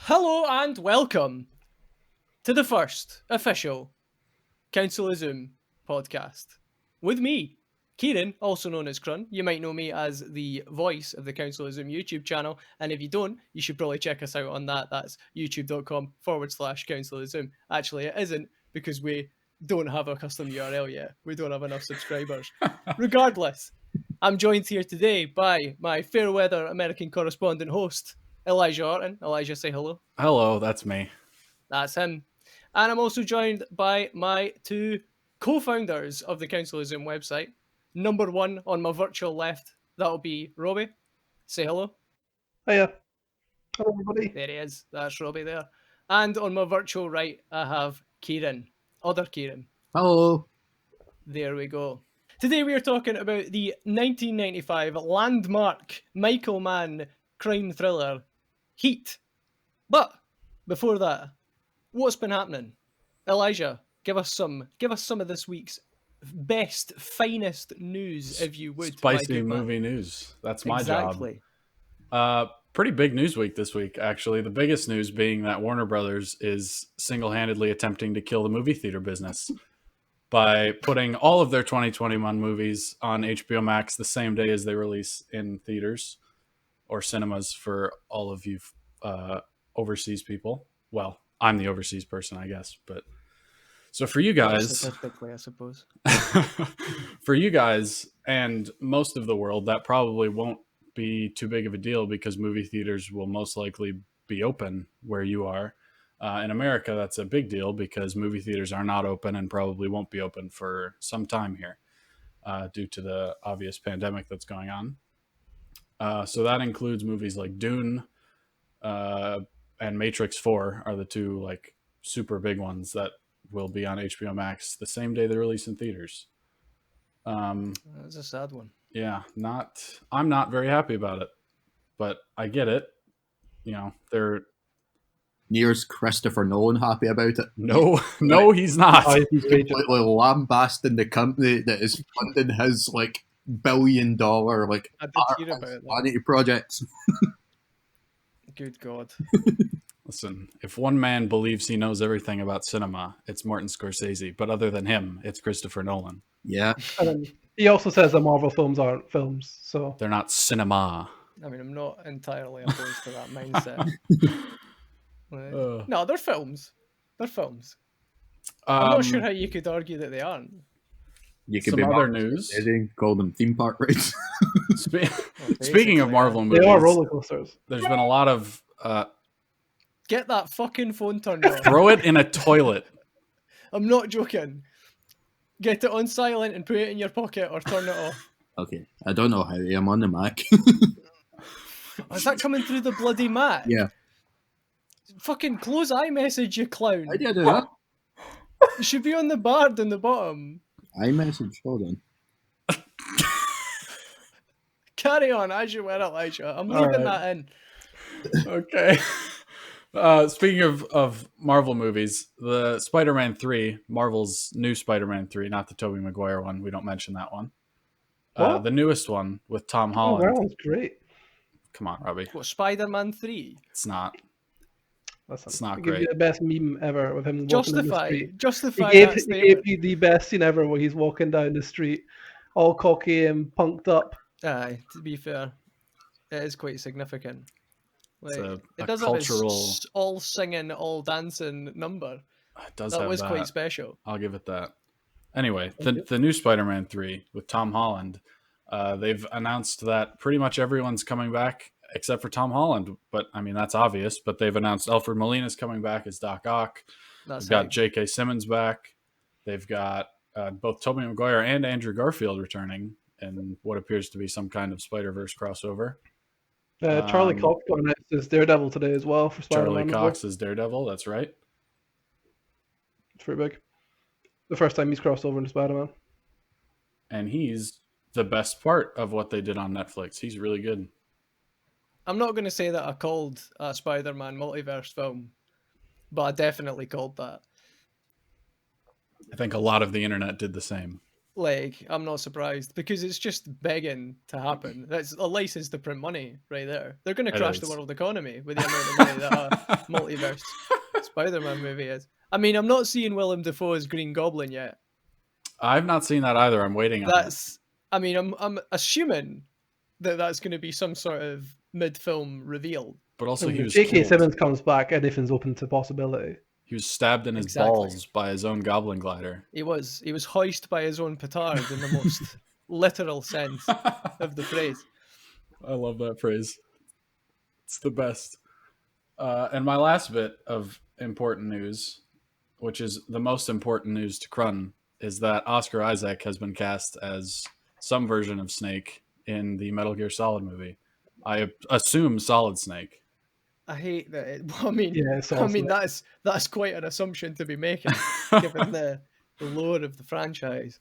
Hello and welcome to the first official Council of Zoom podcast. With me, Kieran, also known as Crun. You might know me as the voice of the Council of Zoom YouTube channel, and if you don't, you should probably check us out on that. That's youtube.com/Council of Zoom. Actually, it isn't because we don't have a custom URL yet. We don't have enough subscribers. Regardless, I'm joined here today by my fair weather American correspondent host, Elijah Orton. Elijah, say hello. Hello, that's me. That's him. And I'm also joined by my two co-founders of the Council of Zoom website. Number one on my virtual left, that'll be Robbie. Say hello. Hiya. Hello, everybody. There he is. That's Robbie there. And on my virtual right, I have Kieran. Other Kieran. Hello. There we go. Today we are talking about the 1995 landmark Michael Mann crime thriller, Heat. But before that, what's been happening? Elijah, give us some of this week's best, finest news, if you would. Spicy movie news. That's my Exactly. job. Pretty big news week this week, actually. The biggest news being that Warner Brothers is single-handedly attempting to kill the movie theater business by putting all of their 2021 movies on HBO Max the same day as they release in theaters or cinemas for all of you overseas people. Well, I'm the overseas person, I guess, but so for you guys, Statistically, I suppose. for you guys and most of the world, that probably won't be too big of a deal because movie theaters will most likely be open where you are. In America, that's a big deal because movie theaters are not open and probably won't be open for some time here due to the obvious pandemic that's going on. So that includes movies like Dune and Matrix 4 are the two like super big ones that will be on HBO Max the same day they release in theaters. That's a sad one. Yeah, I'm not very happy about it, but I get it. You know, they're Near's Christopher Nolan happy about it. no, he's not. He's raging. Completely lambasting the company that is funding his like $1 billion like I did hear about that. vanity projects. Good God. Listen, if one man believes he knows everything about cinema, it's Martin Scorsese. But other than him, it's Christopher Nolan. Yeah. And then he also says that Marvel films aren't films, so They're not cinema. I mean, I'm not entirely opposed to that mindset. No, they're films. They're films. I'm not sure how you could argue that they aren't. You could Some be other Marvel news. Scorsese, call them theme park rides. Speaking of Marvel movies, they are roller coasters. there's been a lot of Get that fucking phone turned off. throw it in a toilet. I'm not joking. Get it on silent and put it in your pocket or turn it off. Okay. I don't know how I'm on the Mac. Is that coming through the bloody mat? Yeah. Fucking close iMessage, you clown. How do I do that? It should be on the bar in the bottom. iMessage, hold on. Carry on as you were, Elijah. I'm All leaving right. that in. Okay. Speaking of Marvel movies, the Spider-Man 3, Marvel's new Spider-Man 3, not the Tobey Maguire one. We don't mention that one. What? The newest one with Tom Oh, Holland. that one's great. Come on, Robbie. What, Spider-Man 3? It's not. Listen, It's not he gives great. you the best meme ever with him walking down the Justify street. that He gave statement. you the best scene ever where he's walking down the street, all cocky and punked up. Aye, to be fair, it is quite significant. Like, a it does have cultural- its all singing, all dancing number. It does That have was that. quite special. I'll give it that. Anyway, the new Spider-Man 3 with Tom Holland, they've announced that pretty much everyone's coming back except for Tom Holland. But, I mean, that's obvious. But they've announced Alfred Molina's coming back as Doc Ock. That's They've got it. J.K. Simmons back. They've got both Tobey Maguire and Andrew Garfield returning in what appears to be some kind of Spider-Verse crossover. Charlie Cox got announced as Daredevil today as well for Spider-Man. Charlie as well. Cox is Daredevil, that's right. It's pretty big. The first time he's crossed over into Spider-Man. And he's the best part of what they did on Netflix. He's really good. I'm not going to say that I called a Spider-Man multiverse film, but I definitely called that. I think a lot of the internet did the same. Like, I'm not surprised because it's just begging to happen. That's a license to print money right there. They're going to It crash the is. world economy with the amount of money that a multiverse Spider-Man movie is. I mean, I'm not seeing Willem Dafoe's Green Goblin yet. I've not seen that either. I'm waiting on it. That's, I mean, I'm assuming that that's going to be some sort of mid-film reveal. But also, he When was J.K. killed. Simmons comes back, anything's open to possibility. He was stabbed in his Exactly. balls by his own goblin glider. He was hoisted by his own petard in the most literal sense of the phrase. I love that phrase. It's the best. And my last bit of important news, which is the most important news to Crun, is that Oscar Isaac has been cast as some version of Snake in the Metal Gear Solid movie. I assume Solid Snake. I hate that. I mean, Yeah, it's I mean awesome. that's quite an assumption to be making, given the lore of the franchise.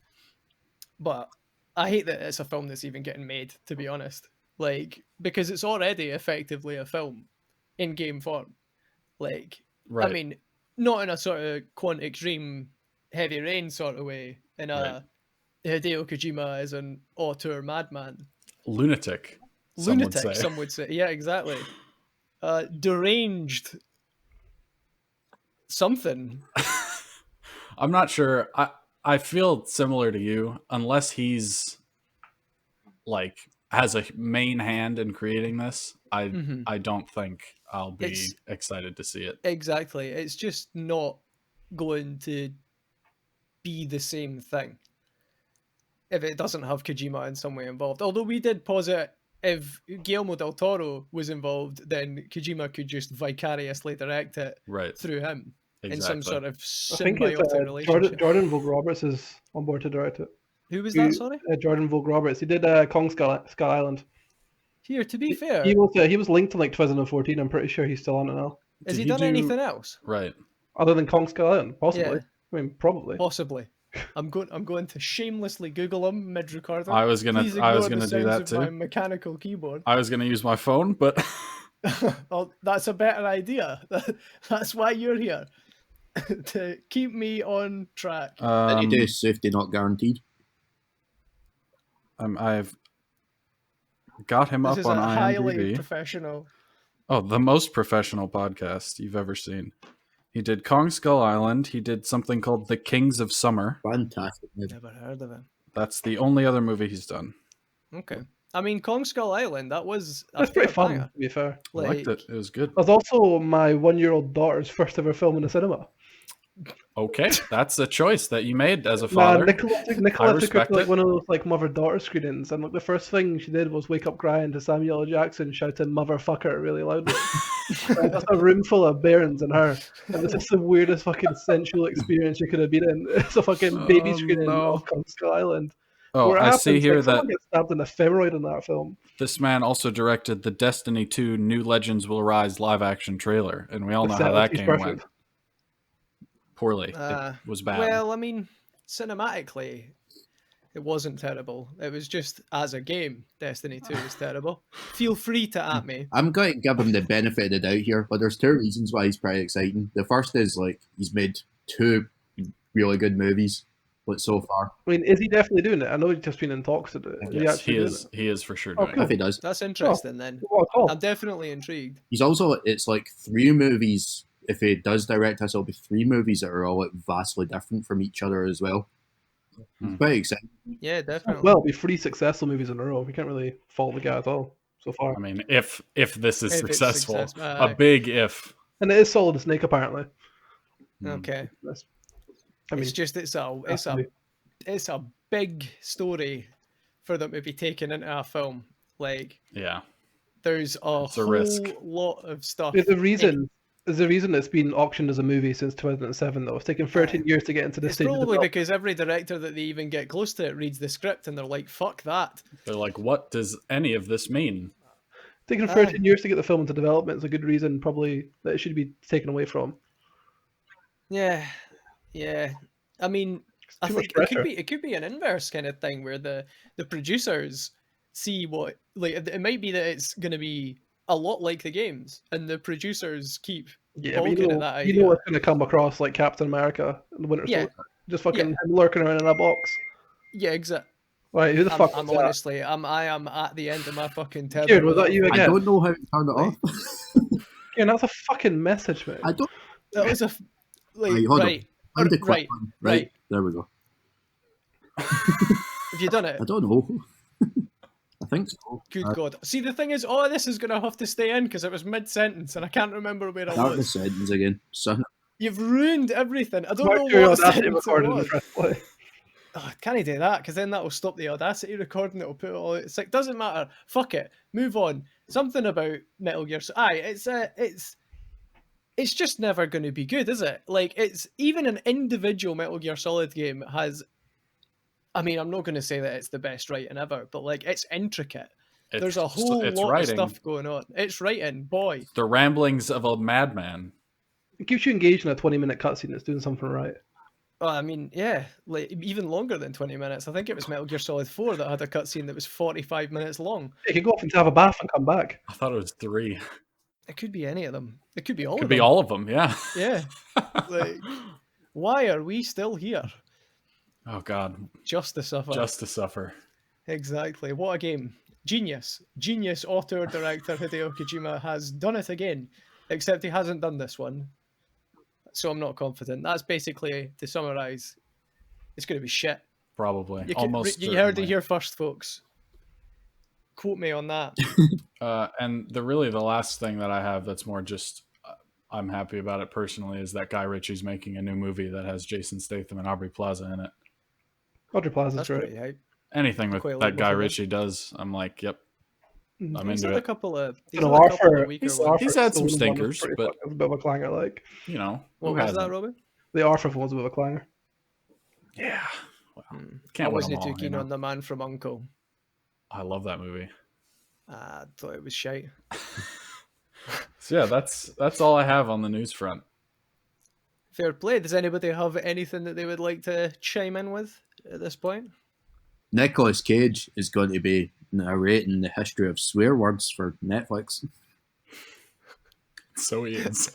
But I hate that it's a film that's even getting made. To be honest, like because it's already effectively a film in game form. Like, Right. I mean, not in a sort of Quantic Dream, Heavy Rain sort of way. In a Hideo Kojima as an auteur madman, Lunatic. lunatic. Some would say, yeah, exactly. Deranged something. I'm not sure. I feel similar to you, unless he's like has a main hand in creating this. I don't think I'll be It's- excited to see it. Exactly. It's just not going to be the same thing if it doesn't have Kojima in some way involved. Although we did posit if Guillermo del Toro was involved, then Kojima could just vicariously direct it Right. through him in Exactly. some sort of I think it's symbiotic relationship. Jordan Vogt Roberts is on board to direct it. Who was that, sorry? Jordan Vogt Roberts. He did Kong Skull Island. Here, to be fair, He was linked to like 2014. I'm pretty sure he's still on it now. has Did he he done do- anything else? Right. Other than Kong Skull Island, possibly. Yeah. I mean, probably. Possibly. I'm going to shamelessly Google him mid-recording. I was gonna Please do ignore the that sounds of my too. mechanical keyboard. I was gonna use my phone, but Oh, that's a better idea. That's why you're here. To keep me on track. And you do safety not guaranteed. I've got him This up is on a highly IMDb. professional. Oh, the most professional podcast you've ever seen. He did Kong Skull Island. He did something called The Kings of Summer. Fantastic. Never heard of him. That's the only other movie he's done. Okay. I mean, Kong Skull Island, that was a That's pretty fair fun, banger. to be fair. I liked it. It was good. It was also my 1-year-old daughter's first ever film in the cinema. Okay, that's a choice that you made as a Nah, father. Nicola took her respect to like it. one of those like mother-daughter screenings, and like the first thing she did was wake up crying to Samuel L. Jackson shouting "motherfucker" really loudly. Like, that's a room full of barons and her, and it's just the weirdest fucking sensual experience you could have been in. It's a fucking baby Oh, screening no. of Kong Skull Island. Oh, Where it I happens, see here like, someone that gets stabbed in a femoid in that film. this man also directed the Destiny 2 New Legends Will Rise live-action trailer, and we all know how that He's game perfect. went. Poorly. Uh, It was bad. Well, I mean, cinematically, it wasn't terrible. It was just as a game, Destiny 2 was terrible. Feel free to at me. I'm going to give him the benefit of the doubt here, but there's two reasons why he's pretty exciting. The first is like he's made 2 really good movies, but so far, I mean, is he definitely doing it? I know he's just been in talks to do it. yes, actually he doing is. He is for sure Oh, doing cool. if he does, That's interesting then. it? Well, cool. I'm definitely intrigued. he's also it's like 3 movies. If he does direct us, it'll be 3 movies that are all like vastly different from each other as well. Hmm. Pretty exciting. Yeah, definitely. Well, it'll be 3 successful movies in a row. We can't really fault the guy at all so far. I mean, if this is If it's successful, success- a big if. And it is Solid Snake, apparently. Okay. That's- I mean, It's just it's a big story for them to be taken into a film. Like Yeah. there's a It's a whole risk. lot of stuff. there's a reason. There's a reason it's been auctioned as a movie since 2007, though. It's taken 13 years to get into this It's stage. of probably development. because every director that they even get close to it reads the script and they're like, "Fuck that." They're like, what does any of this mean? Taking 13 years to get the film into development is a good reason, probably, that it should be taken away from. Yeah, yeah. I mean, I too much think pressure. it could be an inverse kind of thing where the producers see what like it might be that it's going to be a lot like the games, and the producers keep Yeah, but balking at that you idea. know it's going to come across like Captain America and the Winter Yeah. Soldier. Just fucking Yeah. him lurking around in a box. Yeah, exactly. Right, who the fuck I'm was that? honestly, I am at the end of my fucking tether. Kieran, was that you I again? don't know how to turn it Like- off. Kieran, that's a fucking message, mate. I don't. That was a like Hold right, on. Find the clip right, button. right. Right. There we go. Have you done it? I don't know. I think so. Good God. See, the thing is, all of this is going to have to stay in because it was mid-sentence and I can't remember where I Start the was. sentence again. Son. You've ruined everything. I don't Mark know your what Audacity sentence it recorded in the was. first place. Oh, can I do that? Because then that will stop the Audacity recording. It will put it all. It's like, doesn't matter. Fuck it. Move on. Something about Metal Gear. It's just never going to be good, is it? Like, it's even an individual Metal Gear Solid game has. I mean, I'm not going to say that it's the best writing ever, but like, it's intricate. There's a whole lot writing. of stuff going on. It's writing, boy. The ramblings of a madman. It keeps you engaged in a 20-minute cutscene that's doing something right. Well, I mean, yeah, like even longer than 20 minutes. I think it was Metal Gear Solid 4 that had a cutscene that was 45 minutes long. You could go off and have a bath and come back. I thought it was 3. It could be any of them. It could be all Could of be them. all of them, yeah. Yeah. Like, why are we still here? Oh God, Just to suffer. just to suffer. Exactly. What a game. Genius. Genius author director Hideo Kojima has done it again. Except he hasn't done this one. So I'm not confident. That's basically, to summarise, it's going to be shit. Probably. You, Almost. you heard it certainly. here first, folks. Quote me on that. And the last thing that I have that's more just I'm happy about it personally is that Guy Ritchie's making a new movie that has Jason Statham and Aubrey Plaza in it. Audrey Plaza's That's great. pretty hype. Anything with Quite that like Guy both of them. Ritchie does, I'm like, yep, I'm He's into had a it. couple of. He's You had know, a couple of weaker he's- ones. he's had some Arthur's the one stinkers, that's pretty but- fucking a bit of a clanger. Like You know, What who was hasn't? that, Robin? the Arthur one was a bit of a clanger. Yeah. Well, I can't win wasn't them too all, keen you on know? The Man from U.N.C.L.E. I love that movie. I thought it was shite. So yeah, that's all I have on the news front. Fair play. Does anybody have anything that they would like to chime in with at this point? Nicolas Cage is going to be narrating the history of swear words for Netflix. So he is.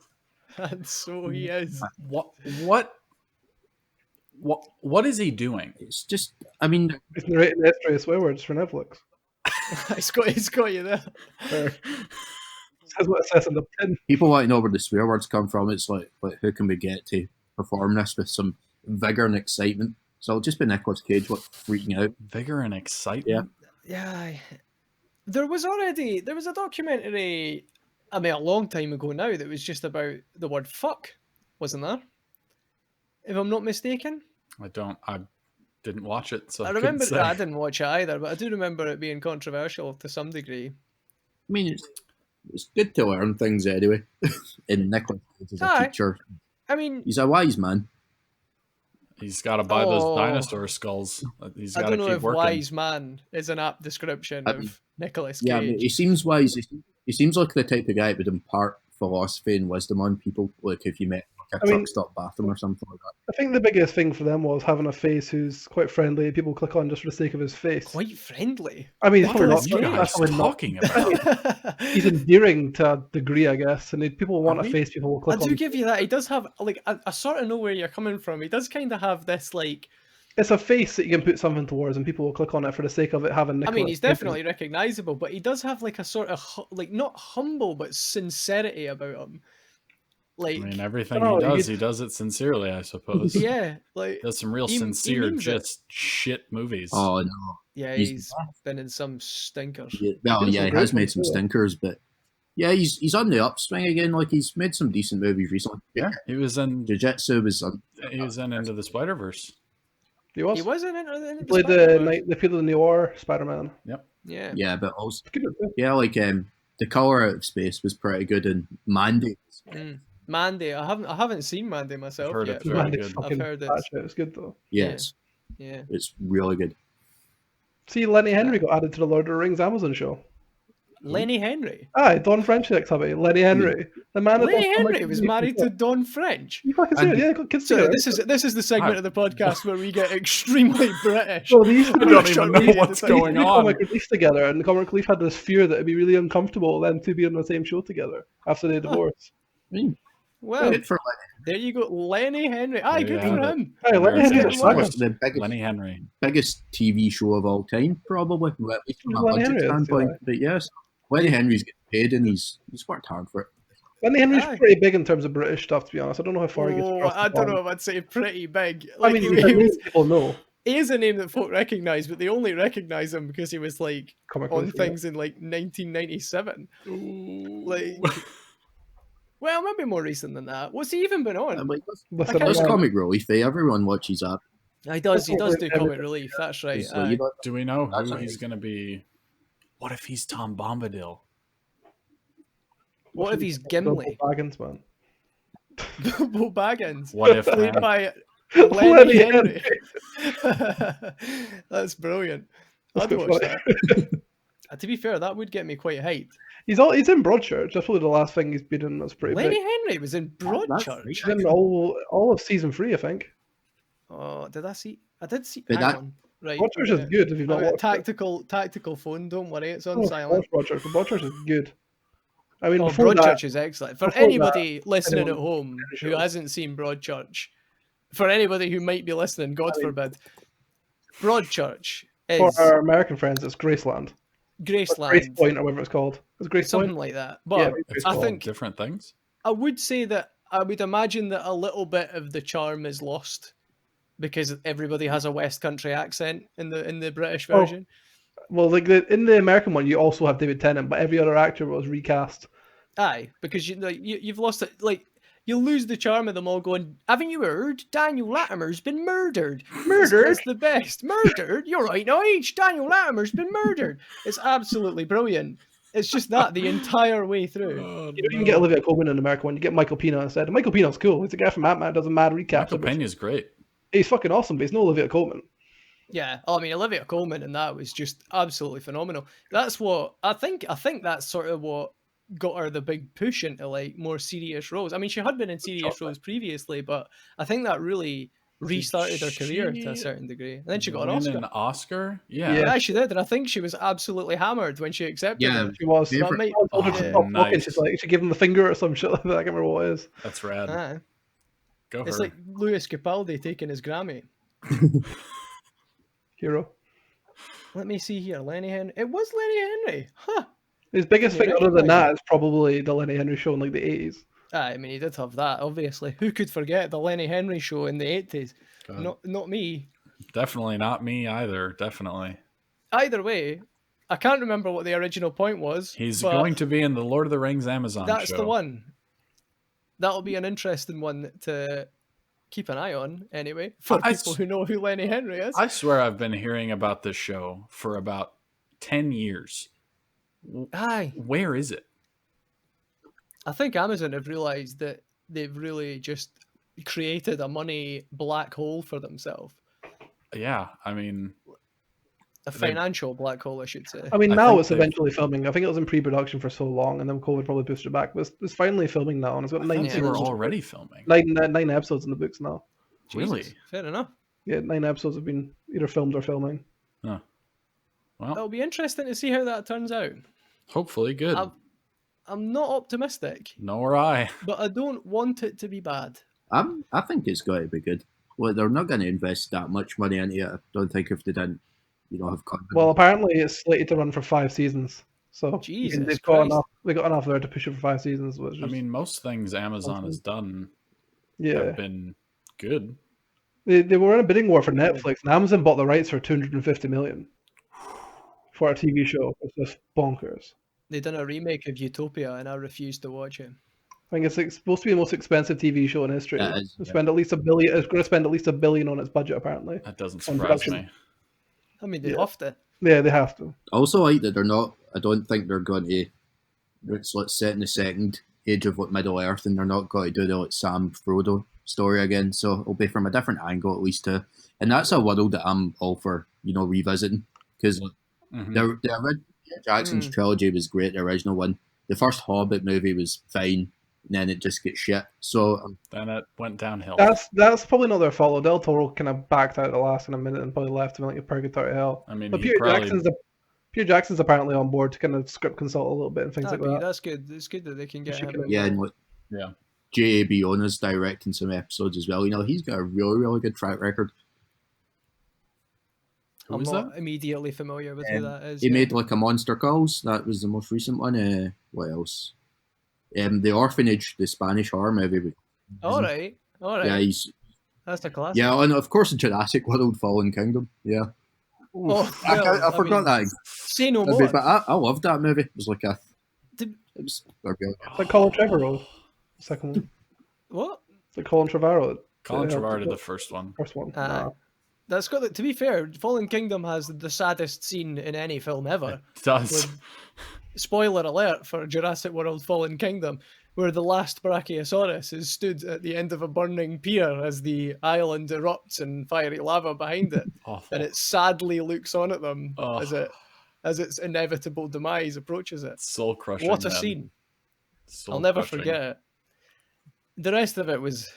And so he is. What is he doing? It's just, I mean, He's narrating the history of swear words for Netflix. He's got you there. Says what it says in the pin. people want to know where the swear words come from. It's like who can we get to perform this with some vigor and excitement? So it'll just be Nicolas Cage freaking out. Vigor and excitement. Yeah. There was a documentary, I mean, a long time ago now, that was just about the word fuck, wasn't there? If I'm not mistaken. I didn't watch it, so I couldn't remember, say. I didn't watch it either, but I do remember it being controversial to some degree. I mean, it's good to learn things anyway. And Nicolas Cage is a Aye. teacher. I mean, He's a wise man. He's got to buy Oh. those dinosaur skulls. He's I got to don't know keep if working. wise man is an apt description I of mean, Nicolas Yeah, I mean, Cage. he seems wise. He seems like the type of guy that would impart philosophy and wisdom on people. Like if you met like a I mean- truck stop bathroom or something like that. I think the biggest thing for them was having a face who's quite friendly. People click on just for the sake of his face. Quite friendly. I mean, he's What probably are not. you That's guys probably not. talking about? He's endearing to a degree, I guess. And if people want I a mean, face, people will I click do on. give you that. He does have, like, I sort of know where you're coming from. He does kind of have this, like, It's a face that you can put something towards, and people will click on it for the sake of it having. I Nicolas mean, he's Cage in it. definitely recognizable, but he does have, like, a sort of, like, not humble, but sincerity about him. Like, I mean, everything No, he does it sincerely, I suppose. yeah, like, Does some real he sincere, means it. just shit movies. Oh no! yeah, he's- he's been in some stinkers. Yeah, well, He's yeah, he some has great made some ones, too. stinkers, but yeah, he's on the upswing again. Like he's made some decent movies recently. Yeah, he was in Jiu-Jitsu was Into the Spider-Verse. He was. He wasn't in He the played the Spider-Verse. night, the Peter Noir Spider-Man. Yeah. yeah, but also Good at it. yeah, like the color out of space was pretty good, and Mandy. Mm. Mandy. I haven't seen Mandy myself heard yet. it's very Man, good. it's fucking I've heard bad it's- shit. It's good though. Yes, Yeah. it's really good. See, Lenny Henry got added to the Lord of the Rings Amazon show. Lenny Henry. Aye, Don French next hubby. Lenny Henry, the man. that Lenny does Henry comic was movies. married to Don French. You fucking serious? Yeah, they got kids So together. this is the segment Hi. of the podcast where we get extremely British. Well, they used to I be don't even know what's going They on. comic relief together, and the comic relief had this fear that it'd be really uncomfortable them two being on the same show together after they divorced. I mean, Well, Good for there you go, Lenny Henry. Aye, There you good for have it. him. Hey, Lenny America's Henry's Lenny back. the biggest, Lenny Henry. biggest TV show of all time, probably, at least from a Lenny budget Henry is, standpoint. yeah. But yes, Lenny Henry's getting paid and he's worked hard for it. Lenny Henry's Aye. pretty big in terms of British stuff, to be honest. I don't know how far he gets Oh, across the I don't pond. know if I'd say pretty big. I Like, mean, he, he's a he name was, people know. he is a name that folk recognise, but they only recognise him because he was like Comic on relief, yeah. things in like 1997. Like, well, maybe more recent than that. What's he even been on? Like, Listen, I can't that's remember. comic relief. Everyone watches that. He does do Everything. comic relief. That's right. So you know, Do we know who That's he's going to be? What if he's Tom Bombadil? What if he's Bilbo Gimli? Baggins, man. Bilbo Baggins, What if played man? by Lenny Lenny Henry. Henry. That's brilliant. That's I'd quite watch funny. that. To be fair, that would get me quite hyped. He's in Broadchurch. That's probably the last thing he's been in that's pretty Lenny big. Henry was in Broadchurch. He's in all of season 3, I think. Oh, did I see? I did see. But Hang that- on. Right. Broadchurch is good if you've not Okay, watched it. tactical phone. Don't worry, it's on Oh, silent. watch Broadchurch, but Broadchurch is good. I mean, Oh, before Broadchurch that, is excellent. For before anybody listening at anyone- home who show. hasn't seen Broadchurch, for anybody who might be listening, God I mean- forbid, Broadchurch for is our American friends, it's Graceland. Or Grace Graceland, Point, or whatever it's called. It's Grace something Point. like that. Yeah, But Grace I Point. think Different things. I would say that I would imagine that a little bit of the charm is lost because everybody has a West Country accent in the British Oh. version. Well, like in the American one, you also have David Tennant, but every other actor was recast. Aye, because you've lost it. Like you lose the charm of them all going. Haven't you heard? Daniel Latimer's been murdered. Murdered? It's the best. Murdered? You're right, no H. Daniel Latimer's been murdered. It's absolutely brilliant. It's just that the entire way through. Oh, You don't even get Olivia Colman in the American one. You get Michael Pena instead. And Michael Pena's cool. He's a guy from Ant-Man, does a mad recap. Michael Pena's great. He's fucking awesome, but he's no Olivia Colman. Yeah, I mean Olivia Colman and that was just absolutely phenomenal. That's what I think. I think that's sort of what got her the big push into like more serious roles. I mean, she had been in serious roles previously, but I think that really restarted her career to a she certain degree. And then she got an Win Oscar. an Oscar? Yeah. Yeah. Yeah, she did, and I think she was absolutely hammered when she accepted Yeah. it. She was. Favorite- That might, Oh, told her to stop talking. nice. She's like, she gave him the finger or some shit like that. I can't remember what it is. That's rad. Aye. Go It's her. like Louis Capaldi taking his Grammy. Hero. Let me see here, Lenny Henry. It was Lenny Henry, huh? His biggest You thing other than recognise that is probably the Lenny Henry show in like the 80s. I mean, he did have that, obviously. Who could forget the Lenny Henry show in the 80s? God. Not me. Definitely not me either. Definitely. Either way, I can't remember what the original point was. He's but going to be in the Lord of the Rings Amazon That's show. the one. That'll be an interesting one to keep an eye on, anyway, for I people s- who know who Lenny Henry is. I swear I've been hearing about this show for about 10 years. Aye. Where is it? I think Amazon have realised that they've really just created a money black hole for themselves. Yeah, I mean, A financial black hole, I should say. I mean, I now think it's they've- eventually filming. I think it was in pre-production for so long, and then COVID probably boosted it back. But it's finally filming now, and it's got I nine thought they were seasons. already filming. Nine episodes in the books now. Really? Jesus, fair enough. Yeah, 9 episodes have been either filmed or filming. Well, It'll be interesting to see how that turns out. hopefully good. I'm not optimistic, Nor I. but I don't want it to be bad. I think it's got to be good. Well, they're not going to invest that much money into it. I don't think if they didn't, have confidence. Well, apparently it's slated to run for 5 seasons. So Jesus they've Christ. got enough. They got enough there to push it for 5 seasons. Which I is, mean, most things Amazon awesome. has done yeah, have been good. they were in a bidding war for Netflix, and Amazon bought the rights for $250 million for a TV show. It's just bonkers. They done a remake of Utopia, and I refused to watch it. I think it's supposed to be the most expensive TV show in history. It is, It's spend at least $1 billion. It's going to spend at least $1 billion on its budget, apparently. That doesn't On surprise production. me. I mean, they Yeah. have to. Yeah, they have to. I also like that they're not. I don't think they're going to. It's like set in the second age of like Middle Earth, and they're not going to do the like Sam Frodo story again. So it'll be from a different angle at least too. And that's a world that I'm all for, revisiting because Mhm. the original Jackson's trilogy was great. The original one, the first Hobbit movie was fine, and then it just gets shit. So Then it went downhill. That's probably not their fault. Del Toro kind of backed out at the last in a minute and probably left him in like a purgatory hell. I mean, But he Peter probably Jackson's apparently on board to kind of script consult a little bit and things like that. That's good. It's good that they can get She him. can- involved. yeah, and like, yeah. J.A.B. Ona's directing some episodes as well. He's got a really, really good track record. Who I'm was not that? immediately familiar with who that is. He yeah. made like a Monster Calls. That was the most recent one. What else? The Orphanage, the Spanish horror movie. All right. Yeah, he's That's a classic. yeah, and of course Jurassic World: Fallen Kingdom. Yeah, Oh, I well, forgot mean, that. Say no movie, more. but I loved that movie. It was like it was really good. It's like Colin Trevorrow, the second one. What? It's like Colin Trevorrow. Colin Yeah, Trevorrow did the first one. First one. Nah. That's got to be fair. Fallen Kingdom has the saddest scene in any film ever. It does. With, spoiler alert for Jurassic World: Fallen Kingdom, where the last Brachiosaurus is stood at the end of a burning pier as the island erupts and fiery lava behind it, Awful. and it sadly looks on at them Oh. as its inevitable demise approaches it. Soul crushing. What a man. scene! Soul I'll never crushing. forget it. The rest of it was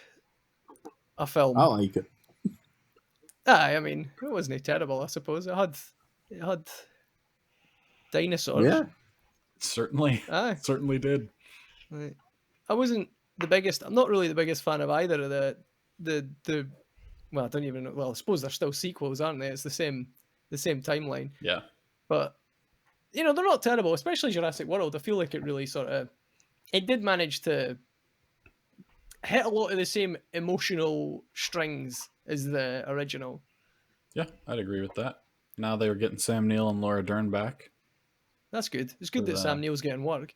a film. I like it. I mean, it wasn't terrible, I suppose. It had dinosaurs. Yeah, Certainly. Aye. Certainly did. Right. I wasn't the biggest. I'm not really the biggest fan of either of the. Well, I don't even know. Well, I suppose they're still sequels, aren't they? It's the same timeline. Yeah. But they're not terrible, especially Jurassic World. I feel like it really it did manage to hit a lot of the same emotional strings as the original. Yeah, I'd agree with that. Now they were getting Sam Neill and Laura Dern back. That's good. It's good that Sam Neill's getting work.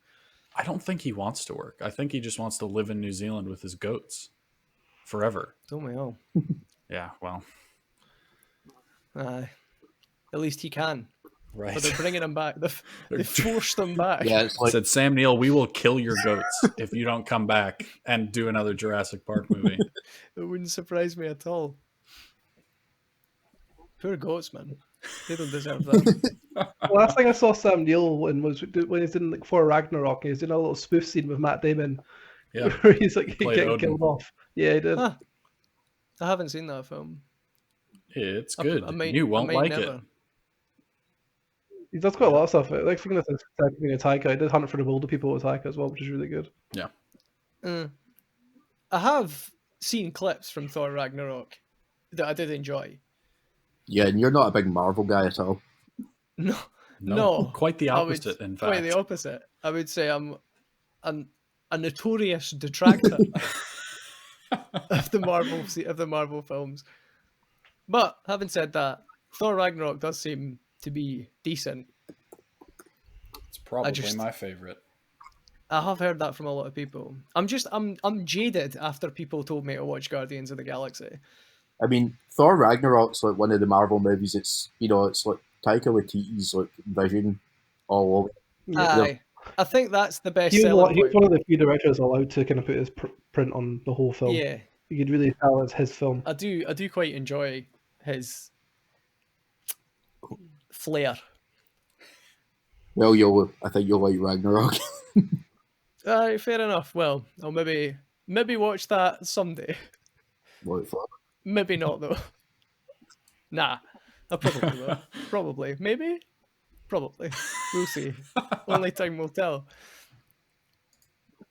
I don't think he wants to work. I think he just wants to live in New Zealand with his goats forever. Don't we all? Yeah, well, Aye. At least he can. right. But they're bringing him back. They forced him back. yeah. It's like Said Sam Neill, we will kill your goats if you don't come back and do another Jurassic Park movie. It wouldn't surprise me at all. Poor goats, man. They don't deserve that. The last thing I saw Sam Neill in was when he's in Thor Ragnarok. He's doing a little spoof scene with Matt Damon, Yeah. where he's like Played getting Odin. killed off. Yeah, he did. Huh. I haven't seen that film. It's good. I might- You I won't might like never. it. He does quite a lot of stuff. Like thinking of the second thing with Taika. He did Hunt for the Bolder People with Taika as well, which is really good. I have seen clips from Thor Ragnarok that I did enjoy. yeah, and you're not a big Marvel guy at all. No, No, quite the I would- opposite, in quite fact. the opposite. I would say I'm a notorious detractor of the Marvel films. But having said that, Thor Ragnarok does seem to be decent. It's probably just- my favorite. I have heard that from a lot of people. I'm jaded after people told me to watch Guardians of the Galaxy. I mean, Thor Ragnarok's like one of the Marvel movies. It's it's like Taika Waititi's like vision all over. Aye. I think that's the best He was selling point. one of the few directors allowed to kind of put his print on the whole film. Yeah, You could really tell it's his film. I do quite enjoy his flair. Well, I think you'll like Ragnarok. Aye, fair enough. Well, I'll maybe watch that someday. What for? Maybe not though. Nah, I probably will. Probably, maybe, probably. We'll see. Only time will tell.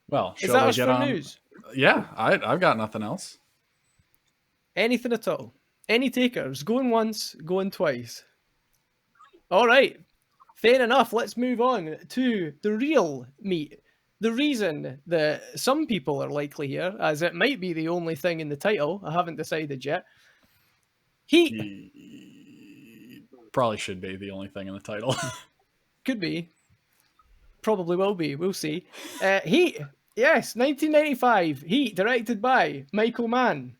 Well, Is shall that I us get for on? news? Yeah, I've got nothing else. Anything at all? Any takers? Going once, going twice. All right, fair enough. Let's move on to the real meat. The reason that some people are likely here, as it might be the only thing in the title, I haven't decided yet. Heat Probably should be the only thing in the title. could be, probably will be. We'll see. Heat, yes, 1995. Heat, directed by Michael Mann.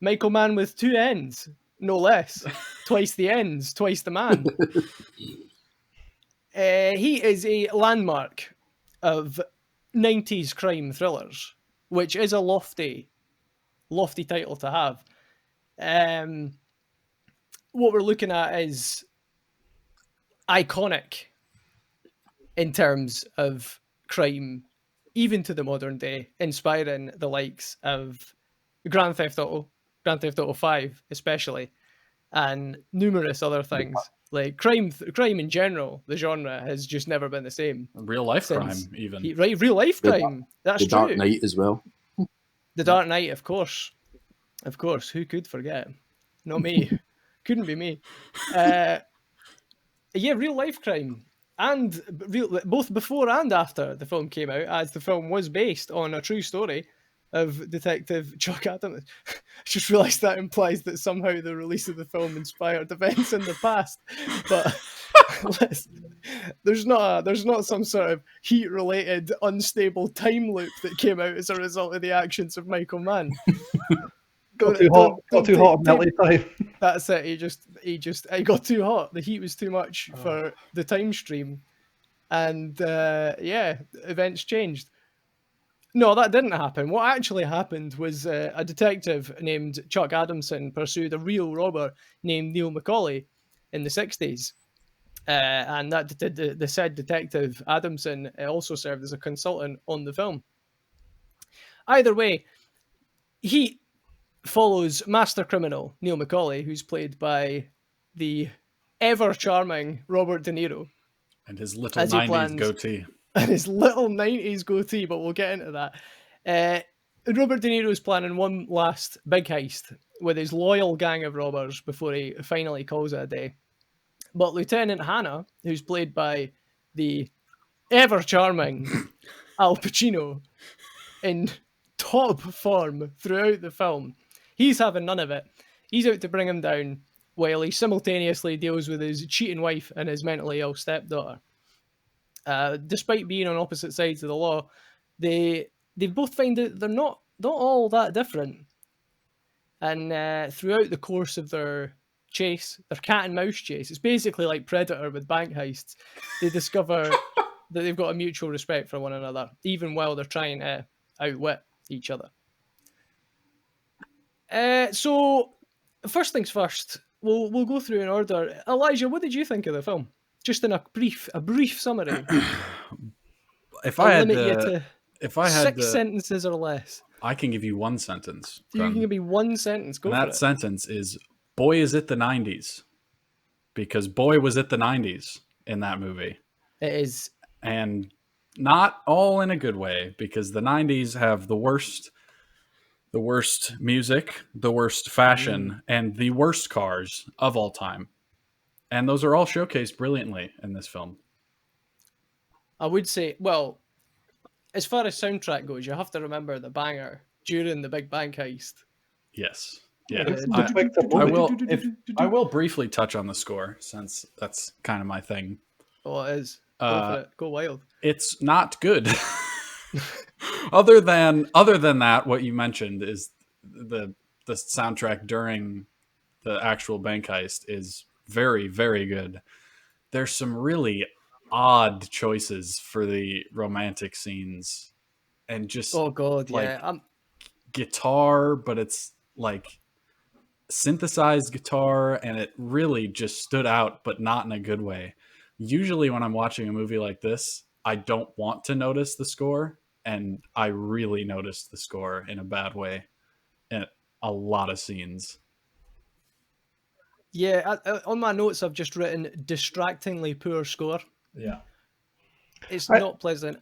Michael Mann with two N's, no less. Twice the N's, twice the man. He is a landmark of 90s crime thrillers, which is a lofty title to have. What we're looking at is iconic in terms of crime, even to the modern day, inspiring the likes of Grand Theft Auto 5 especially, and numerous other things. Like crime in general, the genre has just never been the same. Real life Since crime, even. Real life The- crime. That's The Dark true. Knight as well. The Dark Knight, of course. Of course. Who could forget? Not me. Couldn't be me. Yeah, real life crime. And both before and after the film came out, as the film was based on a true story of Detective Chuck Adams. I just realised that implies that somehow the release of the film inspired events in the past. But there's not some sort of heat-related unstable time loop that came out as a result of the actions of Michael Mann. Got too hot. Got too hot on Melly time. That's it. It got too hot. The heat was too much for the time stream, and events changed. No, that didn't happen. What actually happened was a detective named Chuck Adamson pursued a real robber named Neil McCauley in the 60s. And that the said detective Adamson also served as a consultant on the film. Either way, he follows master criminal Neil McCauley, who's played by the ever charming Robert De Niro. And his little 90s goatee. And his little 90s goatee, but we'll get into that. Robert De Niro is planning one last big heist with his loyal gang of robbers before he finally calls it a day. But Lieutenant Hannah, who's played by the ever charming Al Pacino, in top form throughout the film, he's having none of it. He's out to bring him down while he simultaneously deals with his cheating wife and his mentally ill stepdaughter. Despite being on opposite sides of the law, they both find that they're not all that different. And throughout the course of their chase, their cat and mouse chase, it's basically like Predator with bank heists. They discover that they've got a mutual respect for one another, even while they're trying to outwit each other. So, first things first, we'll go through in order. Elijah, what did you think of the film? Just in a brief summary. If I had six sentences or less, I can give you one sentence. You can give me one sentence. Go for it. That sentence is, boy, is it the 90s. Because boy, was it the 90s in that movie. It is. And not all in a good way, because the 90s have the worst music, the worst fashion, and the worst cars of all time. And those are all showcased brilliantly in this film. I would say, well, as far as soundtrack goes, you have to remember the banger during the big bank heist. Yes. Yeah. I will briefly touch on the score, since that's kind of my thing. Oh, it is. Go for it. Go wild. It's not good. Other than that, what you mentioned is the soundtrack during the actual bank heist is very, very good. There's some really odd choices for the romantic scenes, and just guitar, but it's like synthesized guitar, and it really just stood out, but not in a good way. Usually when I'm watching a movie like this, I don't want to notice the score, and I really noticed the score in a bad way in a lot of scenes. Yeah, on my notes, I've just written distractingly poor score. Yeah. It's not pleasant.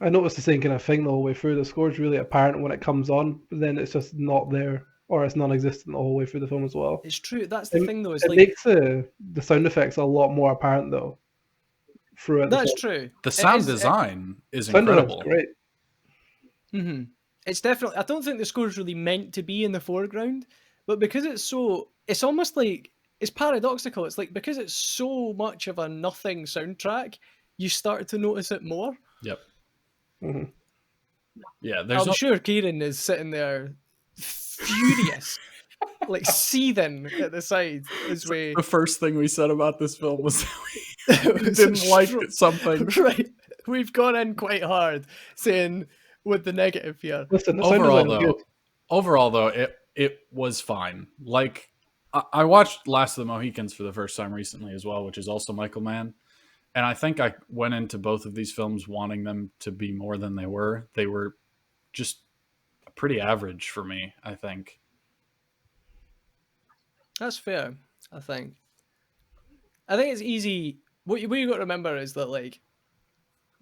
I noticed the same kind of thing the whole way through. The score's really apparent when it comes on, but then it's just not there, or it's non-existent the whole way through the film as well. It's true. That's the thing, though. It makes the sound effects a lot more apparent, though. Throughout that's true. The sound design is incredible. Great. Mm-hmm. It's definitely. I don't think the score's really meant to be in the foreground, but because it's almost like it's paradoxical. It's like because it's so much of a nothing soundtrack, you start to notice it more. Yep. Mm-hmm. Yeah, I'm sure Kieran is sitting there furious, like seething at the side as we. The first thing we said about this film was that we didn't like something. Right, we've gone in quite hard, saying with the negative here. Listen, overall though, it was fine. Like I watched Last of the Mohicans for the first time recently as well, which is also Michael Mann. And I think I went into both of these films wanting them to be more than they were. They were just pretty average for me, I think. That's fair, I think. I think it's easy. What you got to remember is that, like,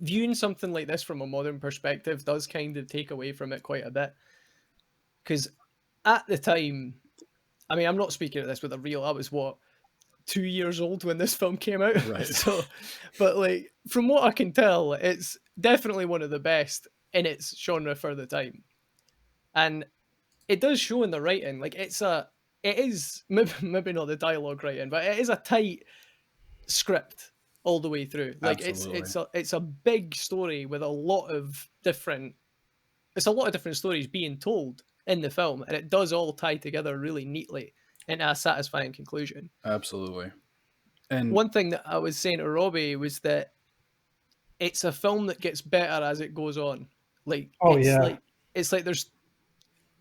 viewing something like this from a modern perspective does kind of take away from it quite a bit. Because at the time, I mean, I'm not speaking of this with a real, I was 2 years old when this film came out. Right. So, but like, from what I can tell, it's definitely one of the best in its genre for the time. And it does show in the writing. Like, it is maybe not the dialogue writing, but it is a tight script all the way through. Like, Absolutely. it's a big story with a lot of different stories being told in the film, and it does all tie together really neatly into a satisfying conclusion. Absolutely. And One thing that I was saying to Robbie was that it's a film that gets better as it goes on. Like, it's like there's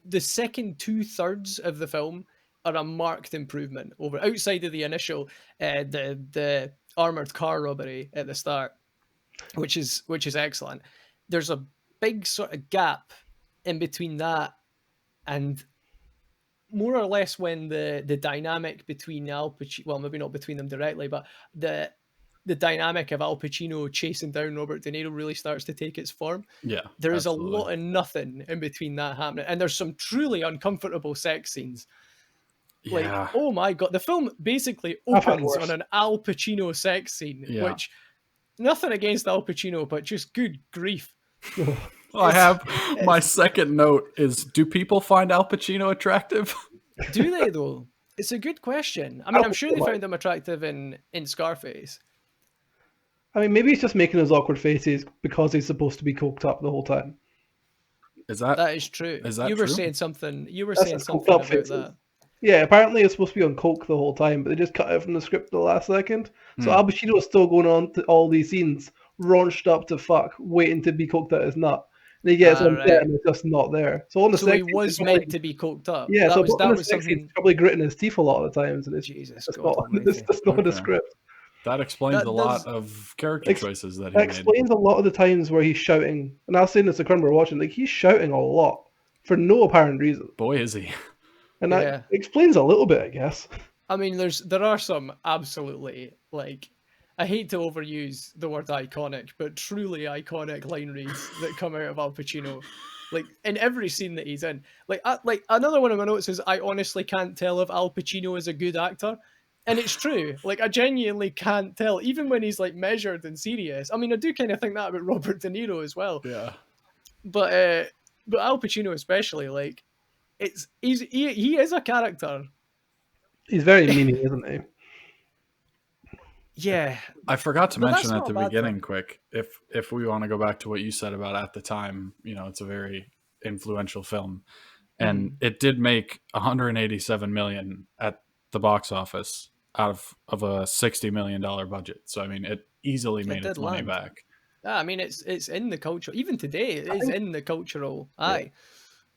the second 2/3 of the film are a marked improvement over outside of the initial the armored car robbery at the start, which is excellent. There's a big sort of gap in between that and more or less when the dynamic between Al Pacino, well, maybe not between them directly, but the dynamic of Al Pacino chasing down Robert De Niro really starts to take its form. yeah, There is absolutely. a lot of nothing in between that happening, and there's some truly uncomfortable sex scenes. Like, Yeah. oh my god, the film basically I've had opens worse. on an Al Pacino sex scene, Yeah. which nothing against Al Pacino, but just good grief. Well, I have my second note is: do people find Al Pacino attractive? Do they though? It's a good question. I mean, I'm sure they Probably. found him attractive in Scarface. I mean, maybe he's just making those awkward faces because he's supposed to be coked up the whole time. Is that That is true. Is that you were true? saying something. You were That's saying his something coked up about faces. that. Yeah, apparently it's supposed to be on coke the whole time, but they just cut it from the script at the last second. So Hmm. Al Pacino is still going on to all these scenes, raunched up to fuck, waiting to be coked out his nut. And he gets on right. set and it's just not there. So on the So sex he scenes, was he's probably- meant to be coked up. Yeah, so that on the was sex scenes, something. he's probably gritting his teeth a lot of the times, and it's Jesus just God not. Almighty. It's just not in the Okay. script. That explains That a lot does- of character choices that he That made. explains a lot of the times where he's shouting. And I was saying this to Crumb, we're watching, like he's shouting a lot for no apparent reason, Boy, is he! and Yeah. that explains a little bit, I guess. I mean, there are some absolutely, like, I hate to overuse the word iconic, but truly iconic line reads that come out of Al Pacino, like in every scene that he's in. Like another one of my notes is I honestly can't tell if Al Pacino is a good actor, and it's true. Like, I genuinely can't tell, even when he's like measured and serious. I mean, I do kind of think that about Robert De Niro as well, Yeah, but Al Pacino especially, like, he is a character. He's very meaning, isn't he? Yeah, I forgot to But mention that's at not the a bad beginning, thing. quick. If we want to go back to what you said about at the time, it's a very influential film, and it did make 187 million at the box office out of a $60 million budget. So I mean, it easily made did its money land. back. I mean, it's in the culture. Even today, it is in the cultural eye.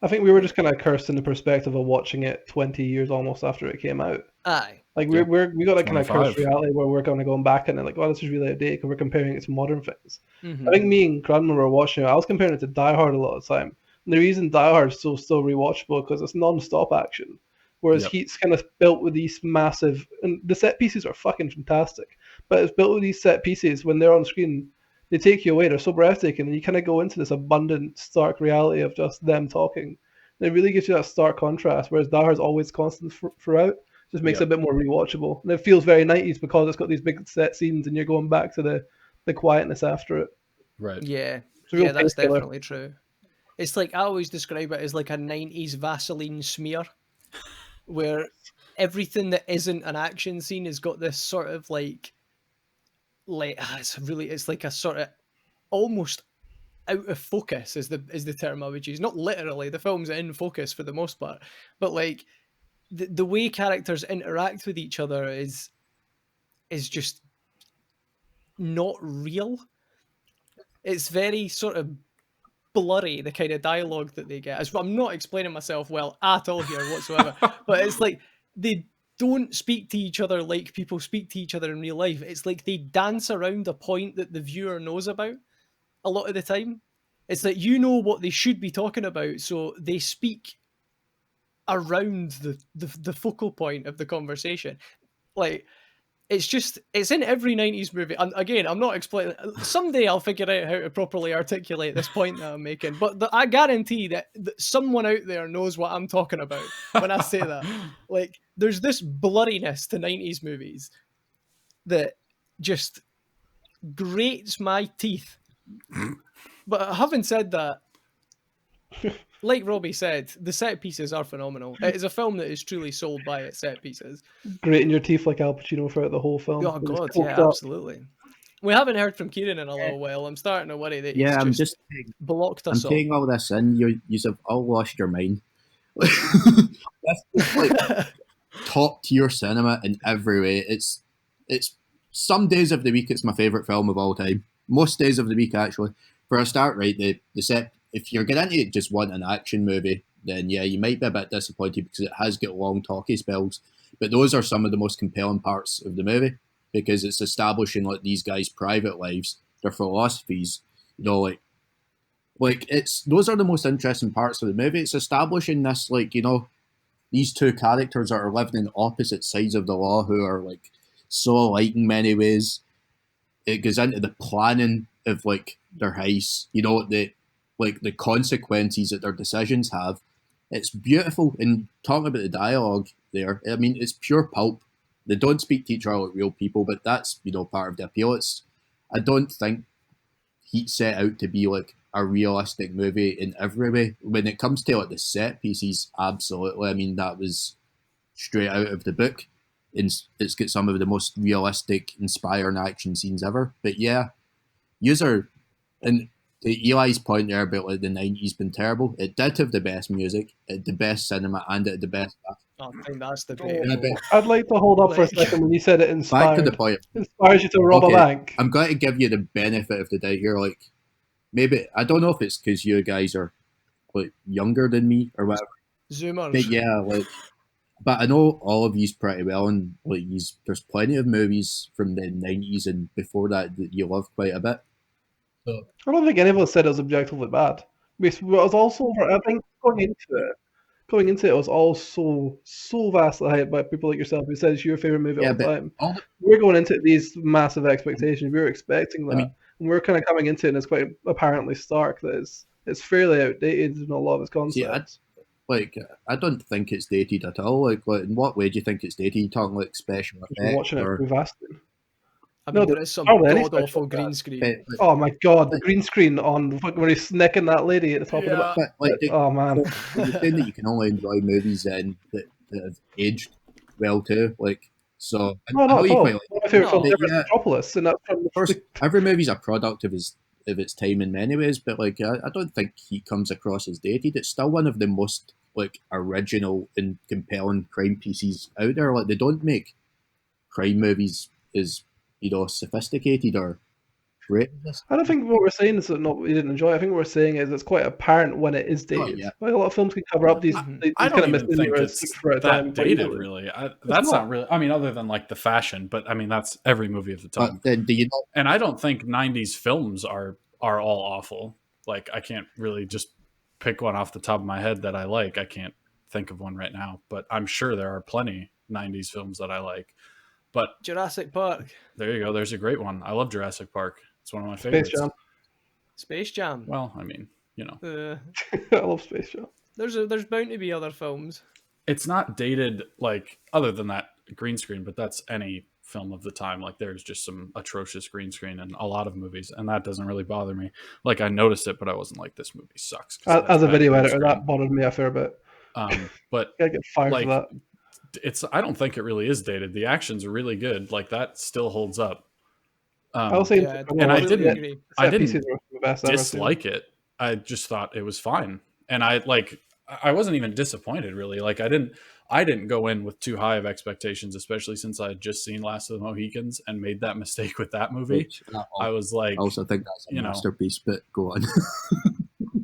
I think we were just kind of cursed in the perspective of watching it 20 years almost after it came out. Aye. Like Yeah. we got that kind of 25. cursed reality where we're kind of going back and like, oh, this is really outdated because we're comparing it to modern things. Mhm. I think me and Cranmer were watching it. I was comparing it to Die Hard a lot of the time. And the reason Die Hard is still rewatchable because it's non-stop action, whereas Yep. Heat's kind of built with these massive, and the set pieces are fucking fantastic. But it's built with these set pieces when they're on screen, they take you away. They're so breathtaking, and you kind of go into this abundant, stark reality of just them talking. And it really gives you that stark contrast. Whereas Die Hard's always constant throughout. Just makes Yep. it a bit more rewatchable, and it feels very 90s because it's got these big set scenes, and you're going back to the quietness after it. Right. Yeah. It's a real Yeah, that's painkiller. definitely true. It's like, I always describe it as like a 90s Vaseline smear, where everything that isn't an action scene has got this sort of like it's like a sort of almost out of focus is the term I would use. Not literally, the film's in focus for the most part, but like the way characters interact with each other is just not real. It's very sort of blurry, the kind of dialogue that they get. I'm not explaining myself well at all here whatsoever, but it's like they don't speak to each other like people speak to each other in real life. It's like they dance around a point that the viewer knows about a lot of the time. It's like, you know what they should be talking about, so they speak around the focal point of the conversation. Like, it's in every 90s movie. And again, I'm not explaining. Someday I'll figure out how to properly articulate this point that I'm making. But I guarantee that someone out there knows what I'm talking about when I say that. Like, there's this blurriness to 90s movies that just grates my teeth. But having said that, like Robbie said, the set pieces are phenomenal. It is a film that is truly sold by its set pieces. Grating your teeth like Al Pacino throughout the whole film. Oh It was god, coked yeah, up. absolutely. We haven't heard from Kieran in a little while. I'm starting to worry that he's Yeah, I'm just just blocked I'm us all. taking all this in. You have all lost your mind. That's just like top tier cinema in every way. It's some days of the week it's my favorite film of all time. Most days of the week actually. For a start, right, the set. If you're getting into just want an action movie, then yeah, you might be a bit disappointed because it has got long talky spells. But those are some of the most compelling parts of the movie because it's establishing like these guys' private lives, their philosophies, like it's those are the most interesting parts of the movie. It's establishing this these two characters that are living in opposite sides of the law who are like so alike in many ways. It goes into the planning of like their heist, the consequences that their decisions have. It's beautiful. And talking about the dialogue there, I mean, it's pure pulp. They don't speak to each other like real people, but that's part of the appeal. I don't think Heat set out to be like a realistic movie in every way. When it comes to like the set pieces, absolutely. I mean, that was straight out of the book. It's got some of the most realistic, inspiring action scenes ever. But yeah, user and to Eli's point there about like the 90s being terrible, it did have the best music, it had the best cinema, and it had the best. I think that's the And I bet- I'd like to hold up for a Like- second when you said it Back inspired. to the point. Inspires you to rob a Okay, bank. I'm going to give you the benefit of the doubt here. Like, maybe I don't know if it's because you guys are like younger than me or whatever. Zoomers. But yeah, but I know all of yous pretty well, and like there's plenty of movies from the 90s and before that you love quite a bit. So I don't think any of us said it was objectively bad. It was also, I think, going into it was all so vastly hyped by people like yourself who says your favorite movie yeah, all the but time. all the, We're going into these massive expectations. We were expecting that, I mean- and we're kind of coming into it, and it's quite apparently stark that it's fairly outdated in a lot of its concepts. I don't think it's dated at all. Like in what way do you think it's dated? You talking like special If you're effects watching it or through Vastly. I mean, No, there is some hardly any god awful special green effects. screen. but, Oh my god, the green screen on when he's necking that lady at the top of the Yeah. but, like, Oh man. you're saying that you can only enjoy movies then that have aged well too. Like so, No, I know not at you all. quite One like. of my favourite No. films But ever is yeah. Metropolis, and that's from Of course, every movie's a product of its time in many ways, but like I don't think he comes across as dated. It's still one of the most like original and compelling crime pieces out there. Like they don't make crime movies as sophisticated or great. I don't think what we're saying is that we didn't enjoy it. I think what we're saying is it's quite apparent when it is dated. yeah. Like a lot of films can cover up these I kind don't of even think misdemeanors it's for a time. that quite dated, easily. really. That's not. not really. I mean, other than like the fashion, but I mean that's every movie of the time. But then do you not? And I don't think '90s films are all awful. Like I can't really just pick one off the top of my head that I like. I can't think of one right now, but I'm sure there are plenty '90s films that I like. But Jurassic Park, there you go. There's a great one. I love Jurassic Park. It's one of my Space favorites. Jam. Space Jam. Well, I mean, I love Space Jam. There's bound to be other films. it's not dated like other than that green screen, but that's any film of the time. Like there's just some atrocious green screen in a lot of movies, and that doesn't really bother me. Like I noticed it, but I wasn't like, this movie sucks. As a video editor, that bothered me a fair bit. But I get fired like, for that. I don't think it really is dated. The action's really good. Like that still holds up. I'll say, Yeah, and I completely didn't- agree. I didn't the best ever, too. dislike it. I just thought it was fine, and I wasn't even disappointed really. Like I didn't go in with too high of expectations, especially since I had just seen Last of the Mohicans and made that mistake with that movie. Which, I was like, I also think that's a masterpiece, but go on.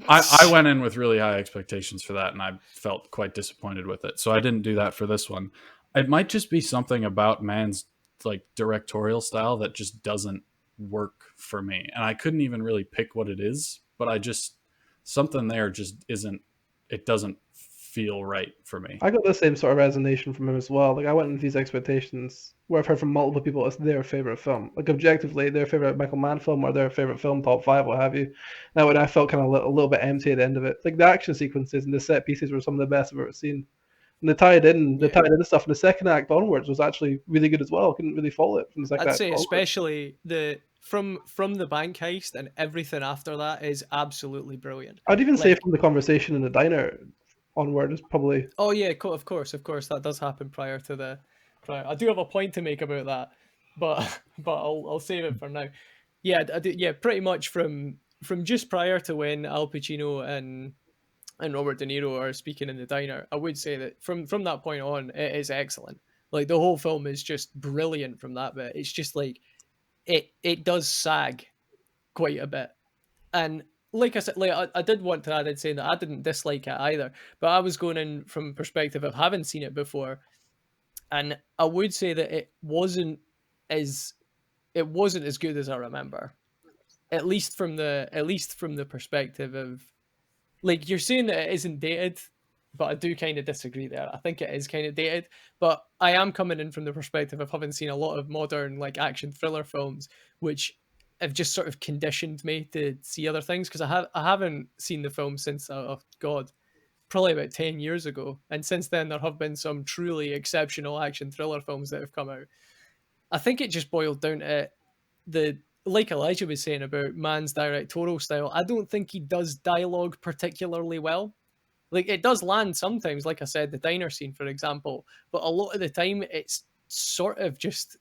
I went in with really high expectations for that, and I felt quite disappointed with it. So I didn't do that for this one. It might just be something about Mann's like directorial style that just doesn't work for me, and I couldn't even really pick what it is. But something there just isn't. It doesn't feel right for me. I got the same sort of resonation from him as well. Like I went into these expectations where I've heard from multiple people it's their favorite film, like objectively their favorite Michael Mann film or their favorite film top five, what have you. Now when I felt kind of a little bit empty at the end of it, like the action sequences and the set pieces were some of the best I've ever seen. And they tied in the stuff. And the second act onwards was actually really good as well. Couldn't really fault it from the second I'd act say onwards. especially from the bank heist and everything after that is absolutely brilliant. I'd even say Like- from the conversation in the diner onward is probably. Oh yeah, of course, that does happen prior to the. I do have a point to make about that, but I'll save it for now. Yeah, I do, yeah, pretty much from just prior to when Al Pacino and Robert De Niro are speaking in the diner, I would say that from that point on, it is excellent. Like the whole film is just brilliant from that bit. It's just like it does sag quite a bit, and like I said, like I did want to add in saying that I didn't dislike it either, but I was going in from perspective of having seen it before, and I would say that it wasn't as good as I remember, at least from the perspective of, like, you're saying that it isn't dated, but I do kind of disagree there. I think it is kind of dated, but I am coming in from the perspective of having seen a lot of modern like action thriller films, which have just sort of conditioned me to see other things, because I haven't seen the film since oh god, probably about 10 years ago, and since then there have been some truly exceptional action thriller films that have come out. I think it just boiled down to the, like Elijah was saying about Mann's directorial style. I don't think he does dialogue particularly well. Like, it does land sometimes, like I said, the diner scene, for example, but a lot of the time it's sort of just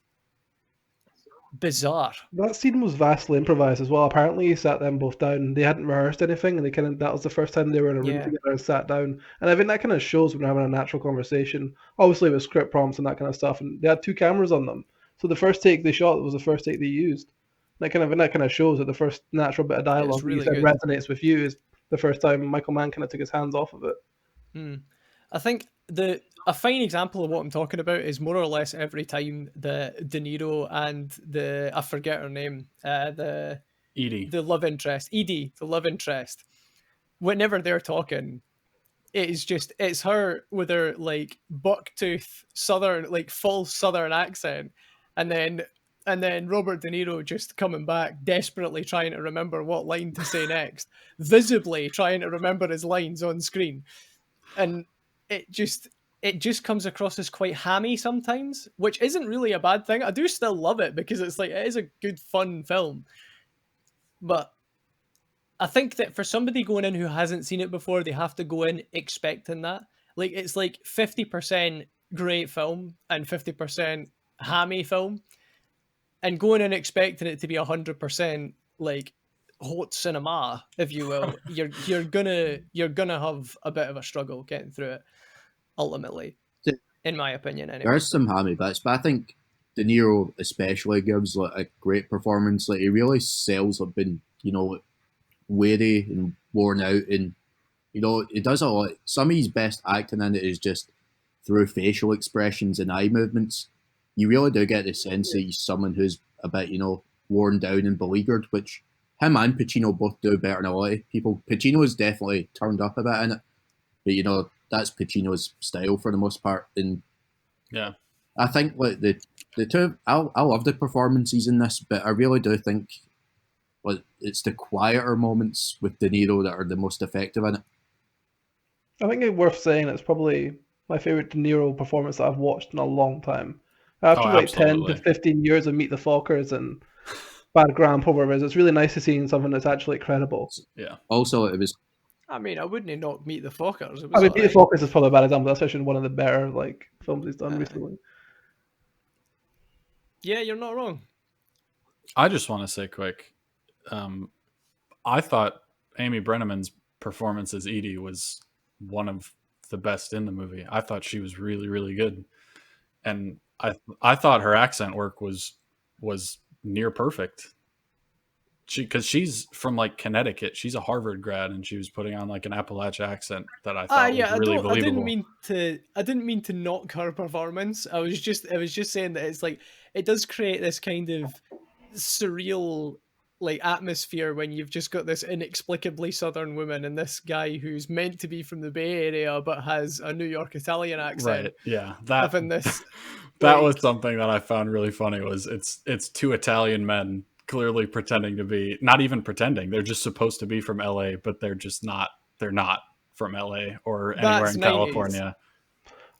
bizarre. That scene was vastly improvised as well. Apparently, he sat them both down. They hadn't rehearsed anything, and that was the first time they were in a room Yeah. together and sat down. And I think that kind of shows when they're having a natural conversation. Obviously, with script prompts and that kind of stuff, and they had two cameras on them. So the first take they shot was the first take they used. That kind of shows that the first natural bit of dialogue really you said good. resonates with you is the first time Michael Mann kind of took his hands off of it. I think a fine example of what I'm talking about is more or less every time the De Niro and I forget her name, Edie. the love interest, Edie, the love interest, whenever they're talking, it's her with her like bucktooth southern, like full southern accent, and then Robert De Niro just coming back, desperately trying to remember what line to say next, visibly trying to remember his lines on screen. And it just comes across as quite hammy sometimes, which isn't really a bad thing. I do still love it because it's like, it is a good, fun film. But I think that for somebody going in who hasn't seen it before, they have to go in expecting that. Like, it's like 50% great film and 50% hammy film. And going in expecting it to be 100% like haute cinema, if you will, you're gonna have a bit of a struggle getting through it, ultimately, in my opinion. Anyway, There's some hammy bits, but I think De Niro especially gives like a great performance. Like he really sells up being, weary and worn out, and he does a lot. Some of his best acting in it is just through facial expressions and eye movements. You really do get the sense that he's someone who's a bit, worn down and beleaguered, which him and Pacino both do better than a lot of people. Pacino's definitely turned up a bit in it, but that's Pacino's style for the most part. And Yeah. I think like the two, I love the performances in this, but I really do think like it's the quieter moments with De Niro that are the most effective in it. I think it's worth saying it's probably my favorite De Niro performance that I've watched in a long time. After like 10 absolutely. to 15 years of Meet the Fockers and Bad Grandpa, whatever it is, it's really nice to see something that's actually credible. Yeah. Also, it was I mean, I wouldn't not Meet the Fockers. It was I mean, Meet the alright. Fockers is probably a bad example. That's actually one of the better like films he's done recently. Yeah, you're not wrong. I just want to say quick, I thought Amy Brenneman's performance as Edie was one of the best in the movie. I thought she was really, really good. And I thought her accent work was near perfect. Because she's from like Connecticut. She's a Harvard grad, and she was putting on like an Appalachia accent that I thought was really believable. I didn't mean to knock her performance. I was just saying that it's like, it does create this kind of surreal like atmosphere when you've just got this inexplicably southern woman and this guy who's meant to be from the Bay Area but has a New York Italian accent. Right. Yeah. That Having this, that like- was something that I found really funny. Was it's two Italian men clearly pretending to be, not even pretending, they're just supposed to be from LA, but they're just not. They're not from LA or anywhere That's in 90s. California.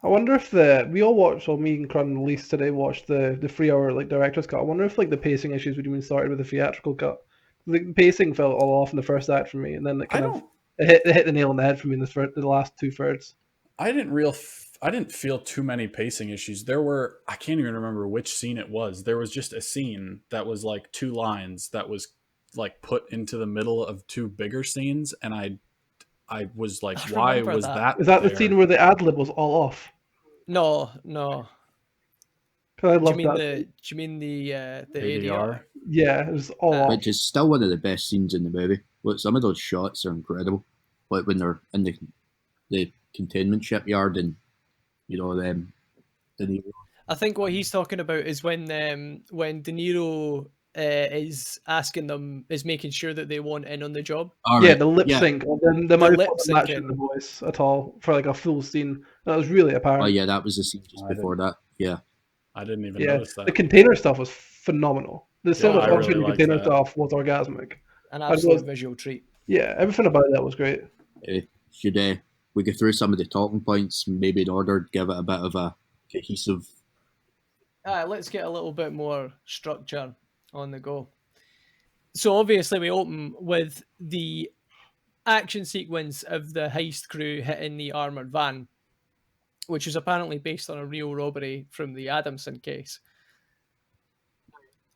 I wonder if we all watched, well, me and Crun and Elise today watched the 3 hour like director's cut. I wonder if like the pacing issues would even started with the theatrical cut. The pacing felt all off in the first act for me, and then it kind of it hit the nail on the head for me in the last 2/3. I didn't feel too many pacing issues. There were, I can't even remember which scene it was. There was just a scene that was like 2 lines that was like put into the middle of 2 bigger scenes, and I was like, I why remember was that. that? Is that the there? scene where the ad lib was all off? No. 'Cause I Do you loved mean that. the ADR? ADR? Yeah, it was all off. Which is still one of the best scenes in the movie. Like, some of those shots are incredible. Like when they're in the containment shipyard and them. I think what he's talking about is when De Niro is asking them, is making sure that they want in on the job. Yeah, the lip sync. The lip lip matching syncing. the voice at all for like a full scene. That was really apparent. Oh yeah, that was the scene just I before that. Yeah. I didn't even Yeah, notice that. the container stuff was phenomenal. The I really cinematography in the liked container that. stuff was orgasmic. An absolute visual treat. Yeah, everything about that was great. Should we go through some of the talking points, maybe in order, give it a bit of a cohesive. Let's get a little bit more structure on the go. So obviously we open with the action sequence of the heist crew hitting the armored van, which is apparently based on a real robbery from the Adamson case.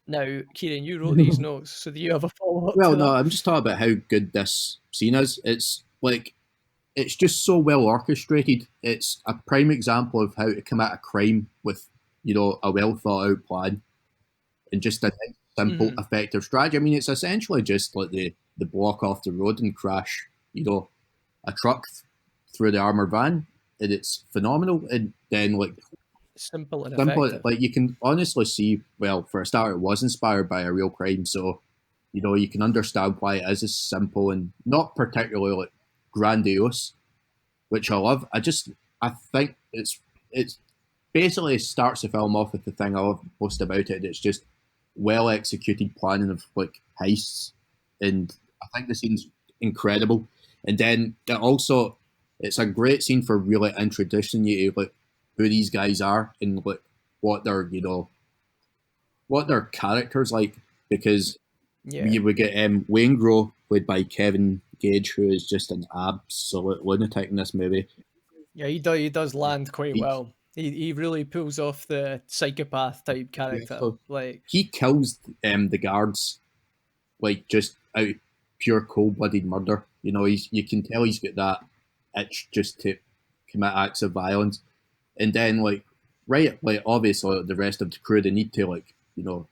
Now, Kieran, you wrote these notes, so do you have a follow-up Well, to no, that? I'm just talking about how good this scene is. It's like, it's just so well orchestrated. It's a prime example of how to commit a crime with, a well thought out plan and just a simple, effective strategy. I mean, it's essentially just like the block off the road and crash, a truck through the armored van, and it's phenomenal. And then simple and effective. like you can honestly see. Well, for a start, it was inspired by a real crime, so you can understand why it is as simple and not particularly like grandiose, which I love. I think it's basically starts the film off with the thing I love most about it. It's just well executed planning of like heists, and I think the scene's incredible. And then it's a great scene for really introducing you to like who these guys are and like what their characters like, because we get Wayne Grow played by Kevin Gage, who is just an absolute lunatic in this movie. Yeah, he does land quite well. He really pulls off the psychopath type character. Yeah, so like he kills the guards like just out of pure cold-blooded murder. You can tell he's got that itch just to commit acts of violence. And then obviously the rest of the crew, they need to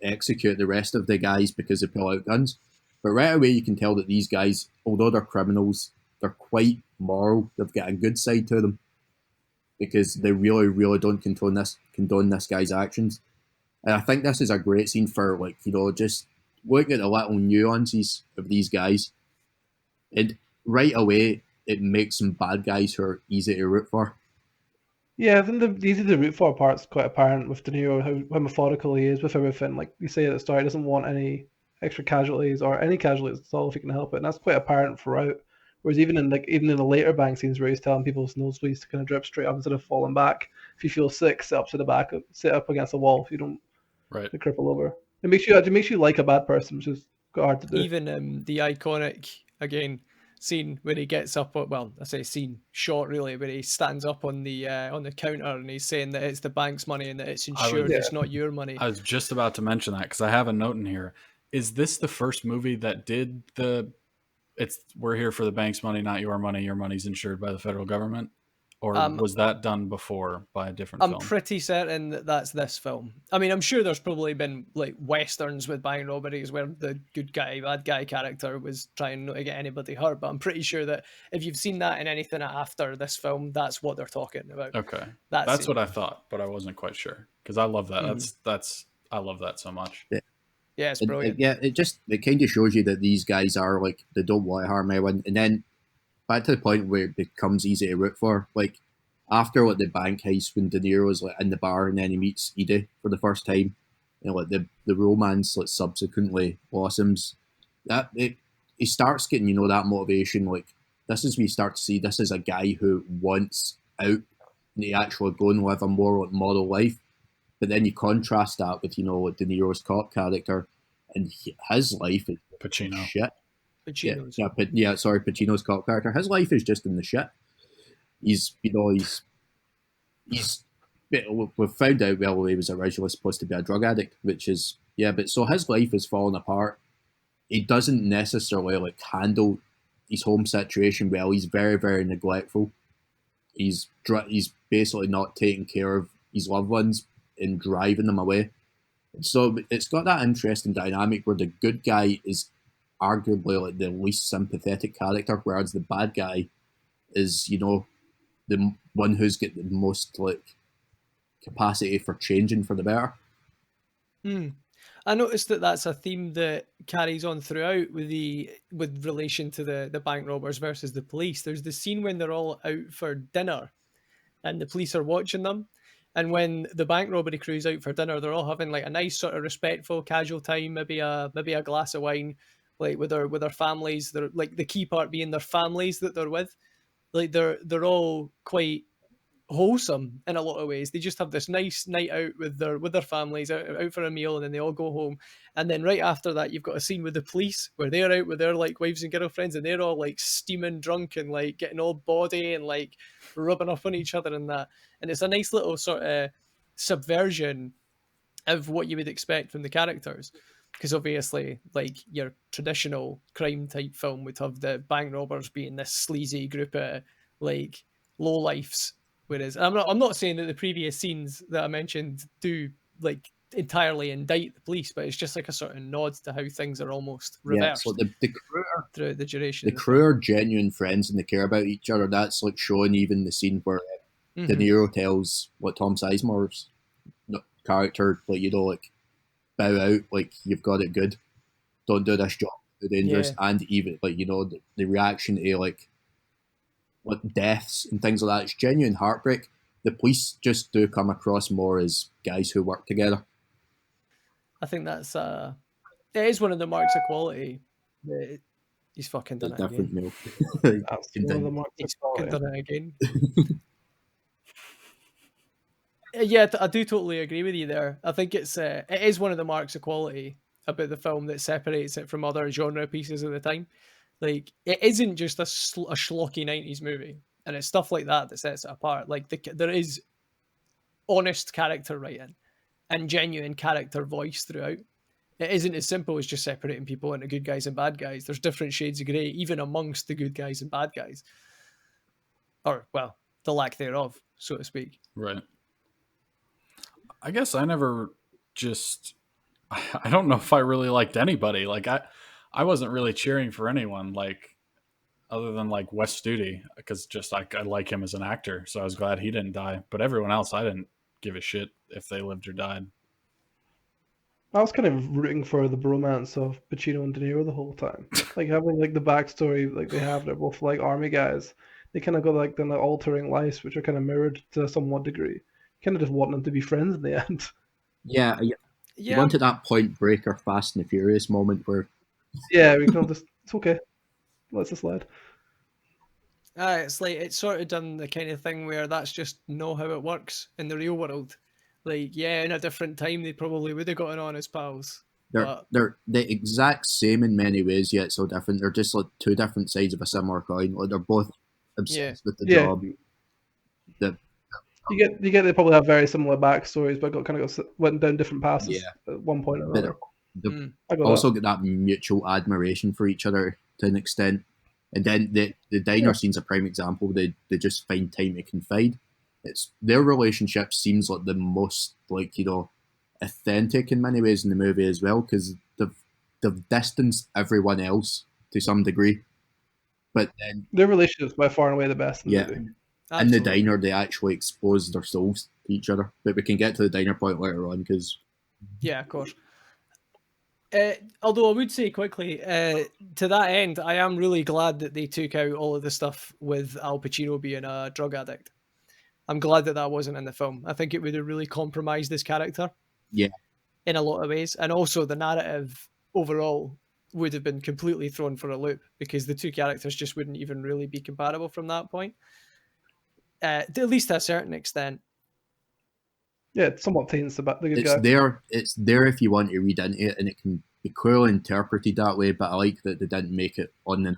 execute the rest of the guys because they pull out guns. But right away you can tell that these guys, although they're criminals, they're quite moral. They've got a good side to them because they really, really don't condone this guy's actions. And I think this is a great scene for just looking at the little nuances of these guys. And right away it makes them bad guys who are easy to root for. Yeah, I think the easy to root for part's quite apparent with De Niro, how methodical he is with everything. Like you say at the start, he doesn't want any extra casualties or any casualties at all if he can help it, and that's quite apparent throughout. Whereas even in the later bang scenes where he's telling people's nosebleeds to kind of drip straight up instead of falling back. If you feel sick, sit up to the back, sit up against the wall if you don't cripple over. It makes you like a bad person, which is quite hard to do. Even the iconic scene where he gets up. Well, I say scene, shot really, where he stands up on the counter and he's saying that it's the bank's money and that it's insured, it's not your money. I was just about to mention that because I have a note in here. Is this the first movie that did we're here for the bank's money, not your money. Your money's insured by the federal government? Or was that done before by a different film? I'm pretty certain that that's this film. I mean, I'm sure there's probably been like westerns with bank robberies where the good guy, bad guy character was trying not to get anybody hurt, but I'm pretty sure that if you've seen that in anything after this film, that's what they're talking about. Okay. That's what I thought, but I wasn't quite sure because I love that. I love that so much. Yeah. Yeah, it's brilliant. It kind of shows you that these guys are like, they don't want to harm anyone, and then back to the point where it becomes easy to root for. Like after like the bank heist when De Niro's like in the bar and then he meets Edie for the first time, you know, like the romance like subsequently blossoms. That he starts getting, you know, that motivation. Like this is where you start to see this is a guy who wants out and he actually go and live a more like model life. But then you contrast that with, you know, like De Niro's cop character, and his life is Pacino. shit. Pacino's. Sorry, Pacino's cop character. His life is just in the shit. He's we've found out, well, he was originally supposed to be a drug addict, which is, but so his life is falling apart. He doesn't necessarily like handle his home situation well. He's very, very neglectful. He's basically not taking care of his loved ones and driving them away. So it's got that interesting dynamic where the good guy is arguably like the least sympathetic character, whereas the bad guy is, you know, the one who's got the most like capacity for changing for the better. I noticed that that's a theme that carries on throughout with relation to the bank robbers versus the police. There's the scene when they're all out for dinner and the police are watching them. And when the bank robbery crew's out for dinner, they're all having like a nice sort of respectful, casual time, maybe a glass of wine, like with their families. They're like the key part being their families that they're with. Like they're all quite wholesome in a lot of ways. They just have this nice night out with their families, out for a meal, and then they all go home. And then right after that, you've got a scene with the police where they're out with their like wives and girlfriends, and they're all like steaming drunk and like getting all bawdy and like rubbing off on each other and that. And it's a nice little sort of subversion of what you would expect from the characters. Because obviously, like your traditional crime type film would have the bank robbers being this sleazy group of like lowlifes. Whereas I'm not saying that the previous scenes that I mentioned do like entirely indict the police, but it's just like a sort of nod to how things are almost reversed. So the crew are, throughout the duration. The crew are genuine friends and they care about each other. That's like shown even the scene where De Niro tells what Tom Sizemore's character, like, you know, like, bow out, like, you've got it good, don't do this job, too dangerous. And even like, you know, the reaction to like deaths and things like that, it's genuine heartbreak. The police just do come across more as guys who work together. I think that's it is one of the marks of quality. He's fucking done it again. Meal. That's one of the marks He's of fucking quality. done it again. Yeah, I do totally agree with you there. I think it is one of the marks of quality about the film that separates it from other genre pieces of the time. Like, it isn't just a schlocky 90s movie, and it's stuff like that that sets it apart. Like, there is honest character writing and genuine character voice throughout. It isn't as simple as just separating people into good guys and bad guys. There's different shades of grey, even amongst the good guys and bad guys. Or, well, the lack thereof, so to speak. Right. I guess I never I don't know if I really liked anybody. Like, I wasn't really cheering for anyone, like, other than like Wes Studi, because just I like him as an actor, so I was glad he didn't die. But everyone else, I didn't give a shit if they lived or died. I was kind of rooting for the bromance of Pacino and De Niro the whole time. Like having like the backstory like they have, they're both like army guys. They kind of got like the altering lives, which are kind of mirrored to a somewhat degree. Kind of just wanting them to be friends in the end. Yeah. You wanted that Point Break or Fast and the Furious moment where... Yeah, we can all just... It's okay. Let's just slide. It's like, it's sort of done the kind of thing where that's just not how it works in the real world. Like, yeah, in a different time, they probably would have gotten on as pals. They're the exact same in many ways, yet so different. They're just like two different sides of a similar coin. Like, they're both obsessed with the job. You get they probably have very similar backstories, but went down different paths at one point or another. They also get that mutual admiration for each other to an extent. And then the diner scene's a prime example. They just find time to confide. It's their relationship seems like the most, like, you know, authentic in many ways in the movie as well, because they've distanced everyone else to some degree. But then their relationship's by far and away the best in the movie. In the diner, they actually expose their souls to each other. But we can get to the diner point later on, because... Yeah, of course. Although I would say quickly, to that end, I am really glad that they took out all of the stuff with Al Pacino being a drug addict. I'm glad that that wasn't in the film. I think it would have really compromised his character. Yeah. In a lot of ways. And also the narrative overall would have been completely thrown for a loop because the two characters just wouldn't even really be comparable from that point. At least to a certain extent. Yeah, it somewhat taints the good It's guy. there. It's there if you want to read into it, and it can be clearly interpreted that way. But I like that they didn't make it on the.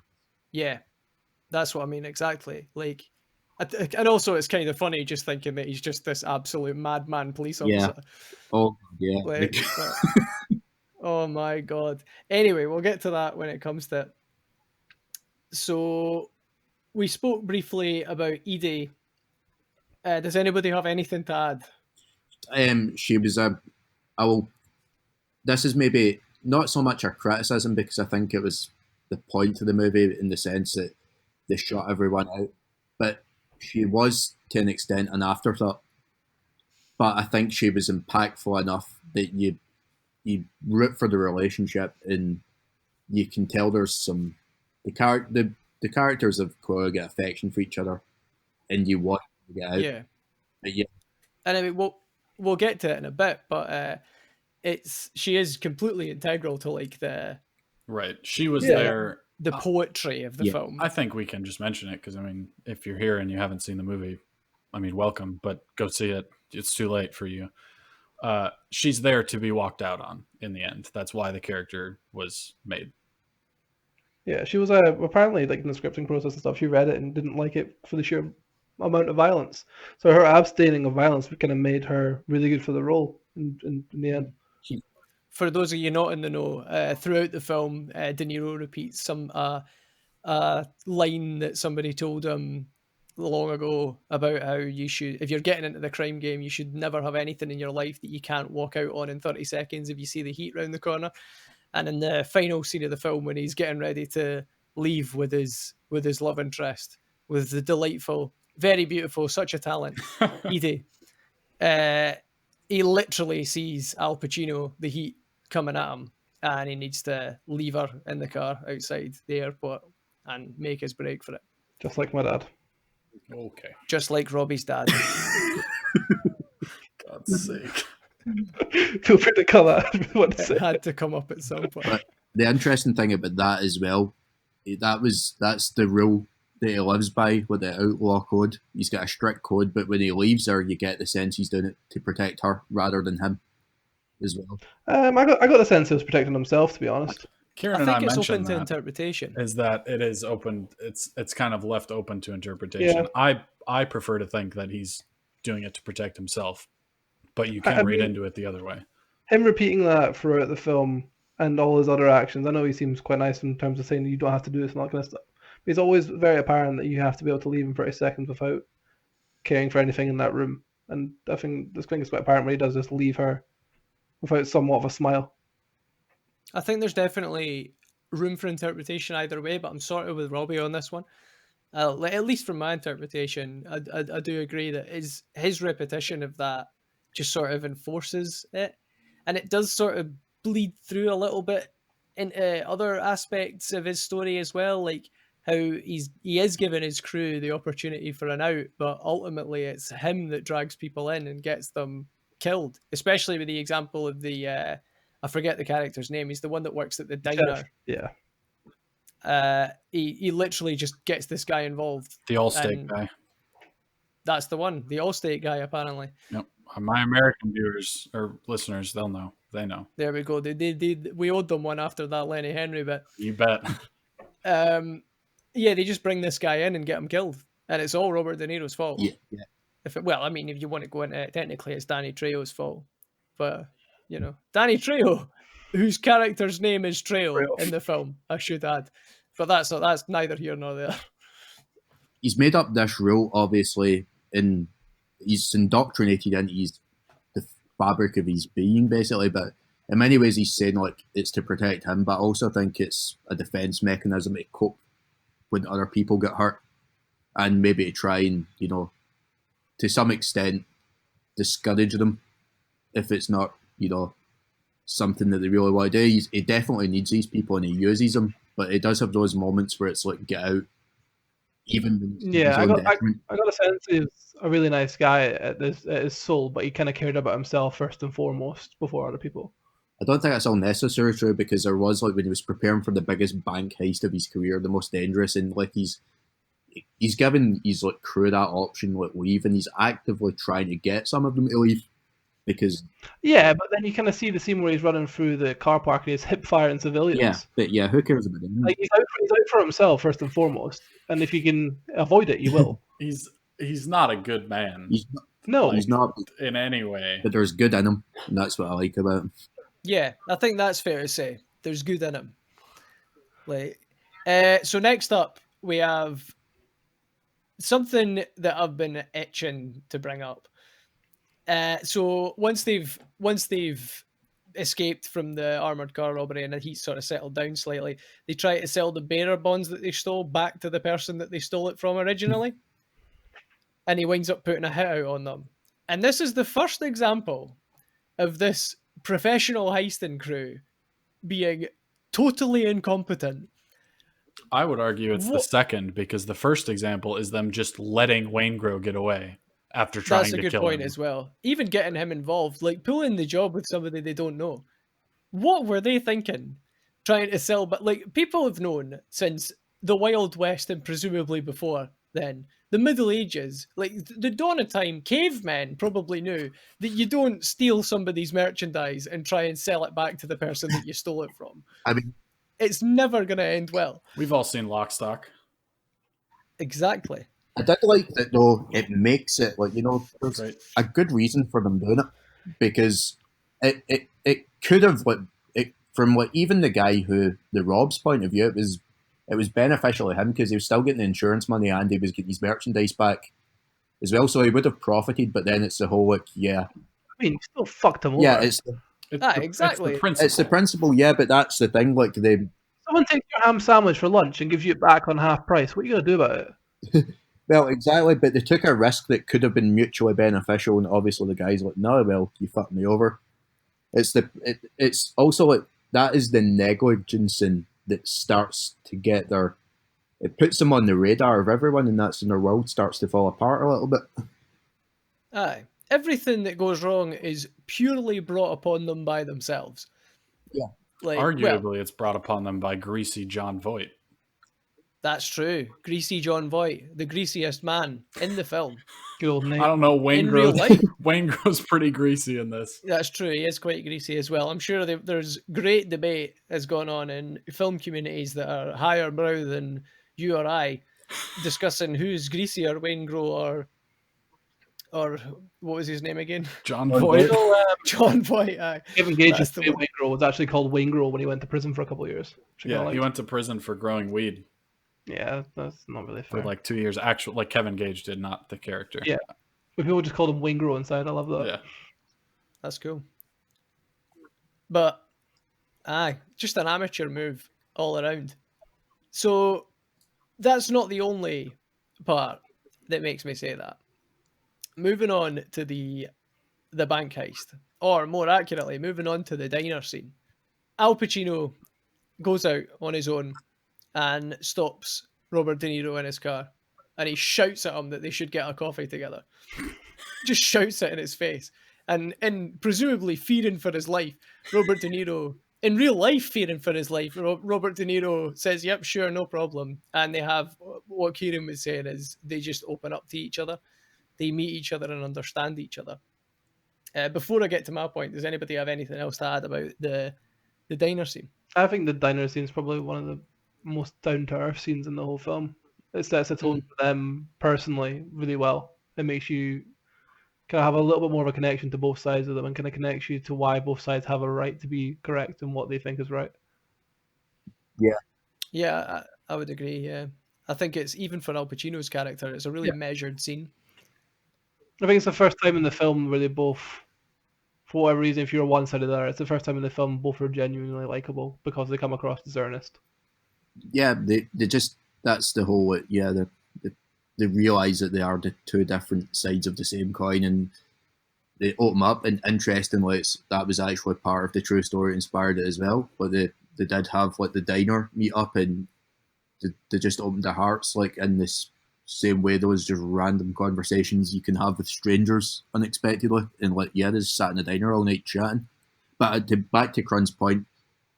Yeah, that's what I mean exactly. Like, and also it's kind of funny just thinking that he's just this absolute madman police officer. Yeah. Oh yeah. Like, oh my god. Anyway, we'll get to that when it comes to it. So we spoke briefly about Edie. Does anybody have anything to add? She was a. I will. This is maybe not so much a criticism because I think it was the point of the movie in the sense that they shot everyone out, but she was to an extent an afterthought. But I think she was impactful enough that you root for the relationship and you can tell there's some the characters have clearly got affection for each other, and you want to get out. Yeah. But yeah. And I mean, we'll get to it in a bit, but she is completely integral to like the right. She was there. The poetry of the film. I think we can just mention it because I mean, if you're here and you haven't seen the movie, I mean, welcome, but go see it. It's too late for you. She's there to be walked out on in the end. That's why the character was made. Yeah, she was apparently like in the scripting process and stuff. She read it and didn't like it for the sheer amount of violence. So her abstaining of violence kind of made her really good for the role in the end. For those of you not in the know, throughout the film, De Niro repeats some line that somebody told him long ago about how you should, if you're getting into the crime game, you should never have anything in your life that you can't walk out on in 30 seconds if you see the heat round the corner. And in the final scene of the film, when he's getting ready to leave with his love interest, with the delightful, very beautiful, such a talent, Edie, he literally sees Al Pacino, the heat coming at him, and he needs to leave her in the car outside the airport and make his break for it. Just like my dad. Okay. Just like Robbie's dad. God's sake. Feel free to cut that. It had to come up at some point. But the interesting thing about that as well, that's the rule that he lives by with the outlaw code. He's got a strict code, but when he leaves her, you get the sense he's doing it to protect her rather than him as well. I got the sense he was protecting himself, to be honest. Kieran I think and I it's open to that, interpretation. is that it is open. It's kind of left open to interpretation. Yeah. I prefer to think that he's doing it to protect himself, but you can read into it the other way. Him repeating that throughout the film and all his other actions, I know he seems quite nice in terms of saying that you don't have to do this and all that kind of stuff. But it's always very apparent that you have to be able to leave in 30 seconds without caring for anything in that room. And I think this thing is quite apparent when he does just leave her without somewhat of a smile. I think there's definitely room for interpretation either way, but I'm sort of with Robbie on this one. At least from my interpretation, I do agree that his repetition of that just sort of enforces it, and it does sort of bleed through a little bit into other aspects of his story as well, like how he is giving his crew the opportunity for an out, but ultimately it's him that drags people in and gets them killed, especially with the example of the I forget the character's name. He's the one that works at the diner. Yeah. He literally just gets this guy involved. The Allstate guy. That's the one. The Allstate guy, apparently. Yep. My American viewers or listeners, they'll know. They know. There we go. We owed them one after that Lenny Henry bit. You bet. Yeah, they just bring this guy in and get him killed, and it's all Robert De Niro's fault. Yeah. If you want to go into it, technically it's Danny Trejo's fault, but Danny Trejo, whose character's name is Trejo in the film, I should add, but that's neither here nor there. He's made up this rule, obviously, and he's indoctrinated into the fabric of his being, basically. But in many ways, he's saying like it's to protect him, but I also think it's a defense mechanism to cope when other people get hurt, and maybe to try and to some extent discourage them if it's not something that they really want to do. He definitely needs these people and he uses them, but he does have those moments where it's like, get out, even when it's to his Yeah, own detriment. I got a sense he was a really nice guy at his soul, but he kind of cared about himself first and foremost before other people. I don't think that's all necessarily true because there was like when he was preparing for the biggest bank heist of his career, the most dangerous, and like he's given his like crew that option, like leave, and he's actively trying to get some of them to leave because Yeah, but then you kind of see the scene where he's running through the car park and he's hip firing civilians. yeah, but yeah, who cares about him? Like he's out for himself first and foremost, and if you can avoid it, you will. He's not a good man. He's not in any way. But there's good in him, and that's what I like about him. Yeah, I think that's fair to say. There's good in him. Like, so next up we have something that I've been itching to bring up. So once they've escaped from the armored car robbery and the heat sort of settled down slightly, they try to sell the bearer bonds that they stole back to the person that they stole it from originally, and he winds up putting a hit out on them. And this is the first example of this professional heisting crew being totally incompetent. I would argue it's the second, because the first example is them just letting Waingro get away after trying to kill him. That's a good point as well. Even getting him involved, like pulling the job with somebody they don't know. What were they thinking? Trying to sell, but like people have known since the Wild West and presumably before then, the Middle Ages, like the dawn of time, cavemen probably knew that you don't steal somebody's merchandise and try and sell it back to the person that you stole it from. I mean, it's never going to end well. We've all seen Lock, Stock. Exactly. I did like that though. It makes it like, you know, there's a good reason for them doing it, because it could have like from like even the guy who the Rob's point of view, it was beneficial to him because he was still getting the insurance money and he was getting his merchandise back as well, so he would have profited. But then it's the whole like, yeah, I mean, still fucked him over. Yeah, exactly. It's the principle, yeah, but that's the thing. Like someone takes your ham sandwich for lunch and gives you it back on half price. What are you gonna do about it? Well, exactly, but they took a risk that could have been mutually beneficial, and obviously the guy's like, no, well, you fucked me over. It's also like that is the negligence that starts to get it puts them on the radar of everyone, and that's when their world starts to fall apart a little bit. Aye. Everything that goes wrong is purely brought upon them by themselves. Yeah. Like, arguably, it's brought upon them by greasy John Voight. That's true. Greasy John Voight, the greasiest man in the film. Good old name. I don't know. Waingro's pretty greasy in this. That's true. He is quite greasy as well. I'm sure there's great debate has gone on in film communities that are higher brow than you or I, discussing who's greasier, Waingro or what was his name again? John Voight. John Voight. Aye. Kevin Gage's Waingro was actually called Waingro when he went to prison for a couple of years. Yeah, he went to prison for growing weed. Yeah, that's not really fair. For like 2 years, actual like Kevin Gage did, not the character. Yeah, but people just called him Waingro inside. I love that. Yeah, that's cool. But just an amateur move all around. So that's not the only part that makes me say that. Moving on to the bank heist, or more accurately, moving on to the diner scene. Al Pacino goes out on his own and stops Robert De Niro in his car, and he shouts at him that they should get a coffee together. Just shouts it in his face, and presumably fearing for his life, Robert De Niro, in real life fearing for his life, Robert De Niro says, "Yep, sure, no problem." And they have what Kieran was saying is they just open up to each other, they meet each other and understand each other. Before I get to my point, does anybody have anything else to add about the diner scene? I think the diner scene is probably one of the most down-to-earth scenes in the whole film. It sets a tone for them personally really well. It makes you kind of have a little bit more of a connection to both sides of them and kind of connects you to why both sides have a right to be correct and what they think is right. Yeah, I would agree, yeah. I think it's, even for Al Pacino's character, it's a really measured scene. I think it's the first time in the film where they both, for whatever reason, if you're one side or the other, it's the first time in the film both are genuinely likable because they come across as earnest. Yeah, they just, that's the whole, they realize that they are the two different sides of the same coin, and they open up, and interestingly, that was actually part of the true story that inspired it as well. But they did have like the diner meet up, and they just opened their hearts like in this same way those just random conversations you can have with strangers unexpectedly, and like yeah, they just sat in the diner all night chatting. But back to Crun's point,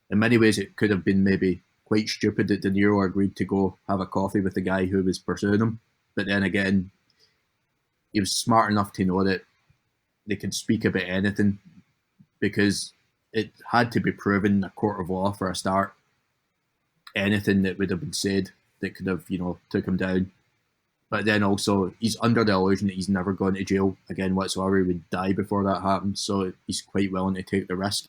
in many ways it could have been maybe quite stupid that De Niro agreed to go have a coffee with the guy who was pursuing him. But then again, he was smart enough to know that they could speak about anything because it had to be proven in a court of law for a start. Anything that would have been said that could have, took him down. But then also, he's under the illusion that he's never gone to jail again whatsoever. He would die before that happens, so he's quite willing to take the risk.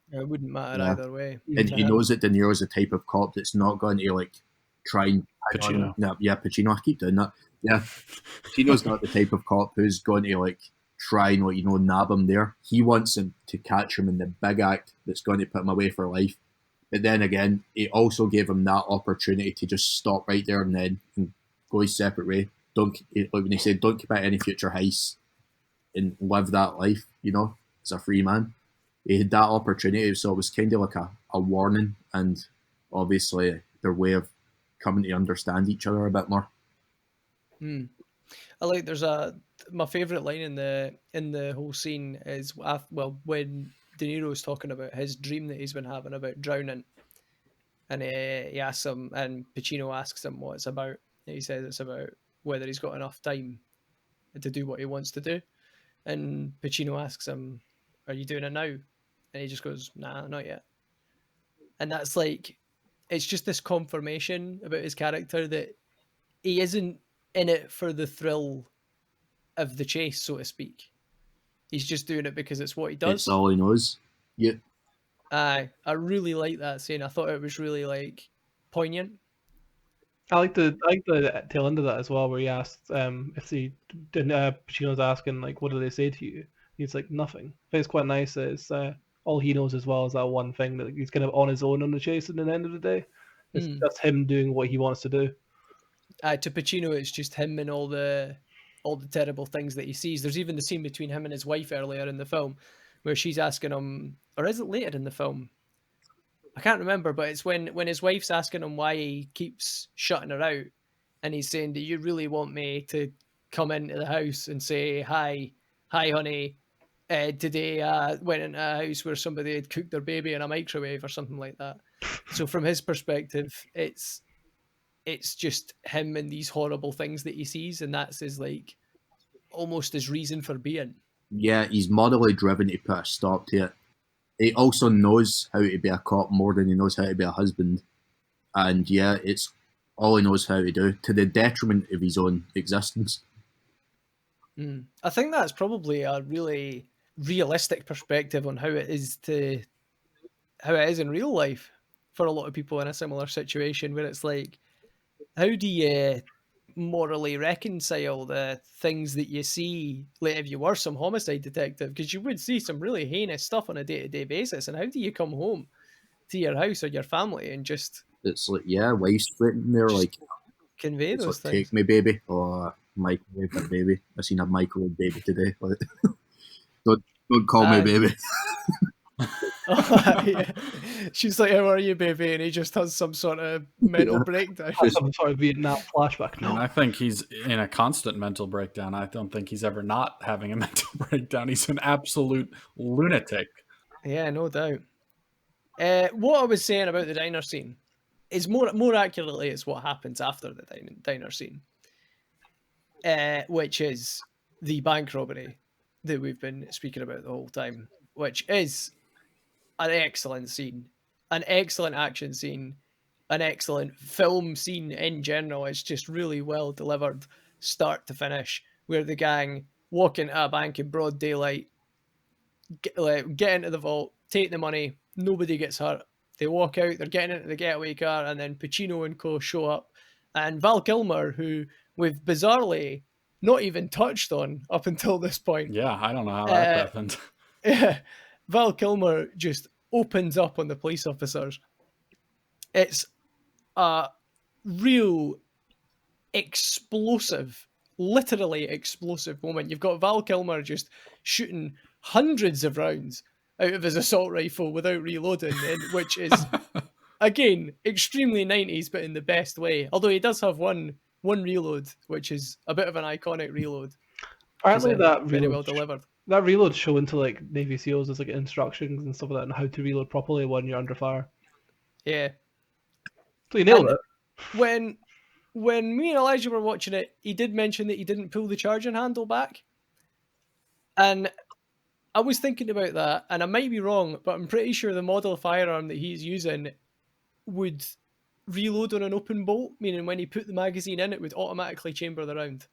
It wouldn't matter either way. And he knows that De Niro's the type of cop that's not going to like try and Pacino. Pacino. I keep doing that. Yeah, Pacino's not the type of cop who's going to like try and nab him there. He wants him to catch him in the big act that's going to put him away for life. But then again, it also gave him that opportunity to just stop right there and then and go his separate way. Like when he said, don't commit any future heists and live that life, as a free man. He had that opportunity, so it was kind of like a warning, and obviously their way of coming to understand each other a bit more. I like my favourite line in the whole scene is when De Niro's talking about his dream that he's been having about drowning, and he asks him, and Pacino asks him what it's about. And he says it's about whether he's got enough time to do what he wants to do, and Pacino asks him, "Are you doing it now?" And he just goes, "Nah, not yet." And that's like, it's just this confirmation about his character that he isn't in it for the thrill of the chase, so to speak. He's just doing it because it's what he does. It's all he knows. Yeah. I really like that scene. I thought it was really like poignant. I like the tail end of that as well, where he asked if they didn't. Pacino's asking like, "What do they say to you?" He's like, "Nothing." I think it's quite nice that it's all he knows as well is that one thing that he's kind of on his own on the chase. At the end of the day, it's just him doing what he wants to do. To Pacino, it's just him and all the terrible things that he sees. There's even the scene between him and his wife earlier in the film, where she's asking him, or is it later in the film? I can't remember, but it's when his wife's asking him why he keeps shutting her out, and he's saying, "Do you really want me to come into the house and say hi, honey? Today I went into a house where somebody had cooked their baby in a microwave," or something like that. So from his perspective, it's just him and these horrible things that he sees, and that's his like almost his reason for being. Yeah, he's morally driven to put a stop to it. He also knows how to be a cop more than he knows how to be a husband. And yeah, it's all he knows how to do, to the detriment of his own existence. I think that's probably a really realistic perspective on how it is in real life for a lot of people in a similar situation, where it's like, how do you morally reconcile the things that you see, like if you were some homicide detective, because you would see some really heinous stuff on a day-to-day basis, and how do you come home to your house or your family and just, it's like, yeah, wife's sitting there like, convey those like, things? take me, baby. Or microwave that baby. I seen a microwave baby today. Like, don't call me baby. Yeah. She's like, "How are you, baby?" And he just has some sort of mental breakdown. Some sort of Vietnam flashback. No, And I think he's in a constant mental breakdown. I don't think he's ever not having a mental breakdown. He's an absolute lunatic. Yeah, no doubt. What I was saying about the diner scene is more accurately is what happens after the diner scene, which is the bank robbery that we've been speaking about the whole time, which is an excellent scene, an excellent action scene, an excellent film scene in general. It's just really well delivered, start to finish, where the gang walk into a bank in broad daylight, get into the vault, take the money, nobody gets hurt. They walk out, they're getting into the getaway car, and then Pacino and co show up. And Val Kilmer, who we've bizarrely not even touched on up until this point. Yeah, I don't know how that happened. Yeah, Val Kilmer just opens up on the police officers. It's a real explosive literally explosive moment. You've got Val Kilmer just shooting hundreds of rounds out of his assault rifle without reloading, which is, again, extremely 90s, but in the best way. Although he does have one reload, which is a bit of an iconic reload. Apparently that very reload, well delivered. that reload shown to like Navy SEALs as like instructions and stuff like that, and how to reload properly when you're under fire. Yeah. So you nailed it. When me and Elijah were watching it, he did mention that he didn't pull the charging handle back. And I was thinking about that, and I might be wrong, but I'm pretty sure the model firearm that he's using would reload on an open bolt, meaning when he put the magazine in, it would automatically chamber the round.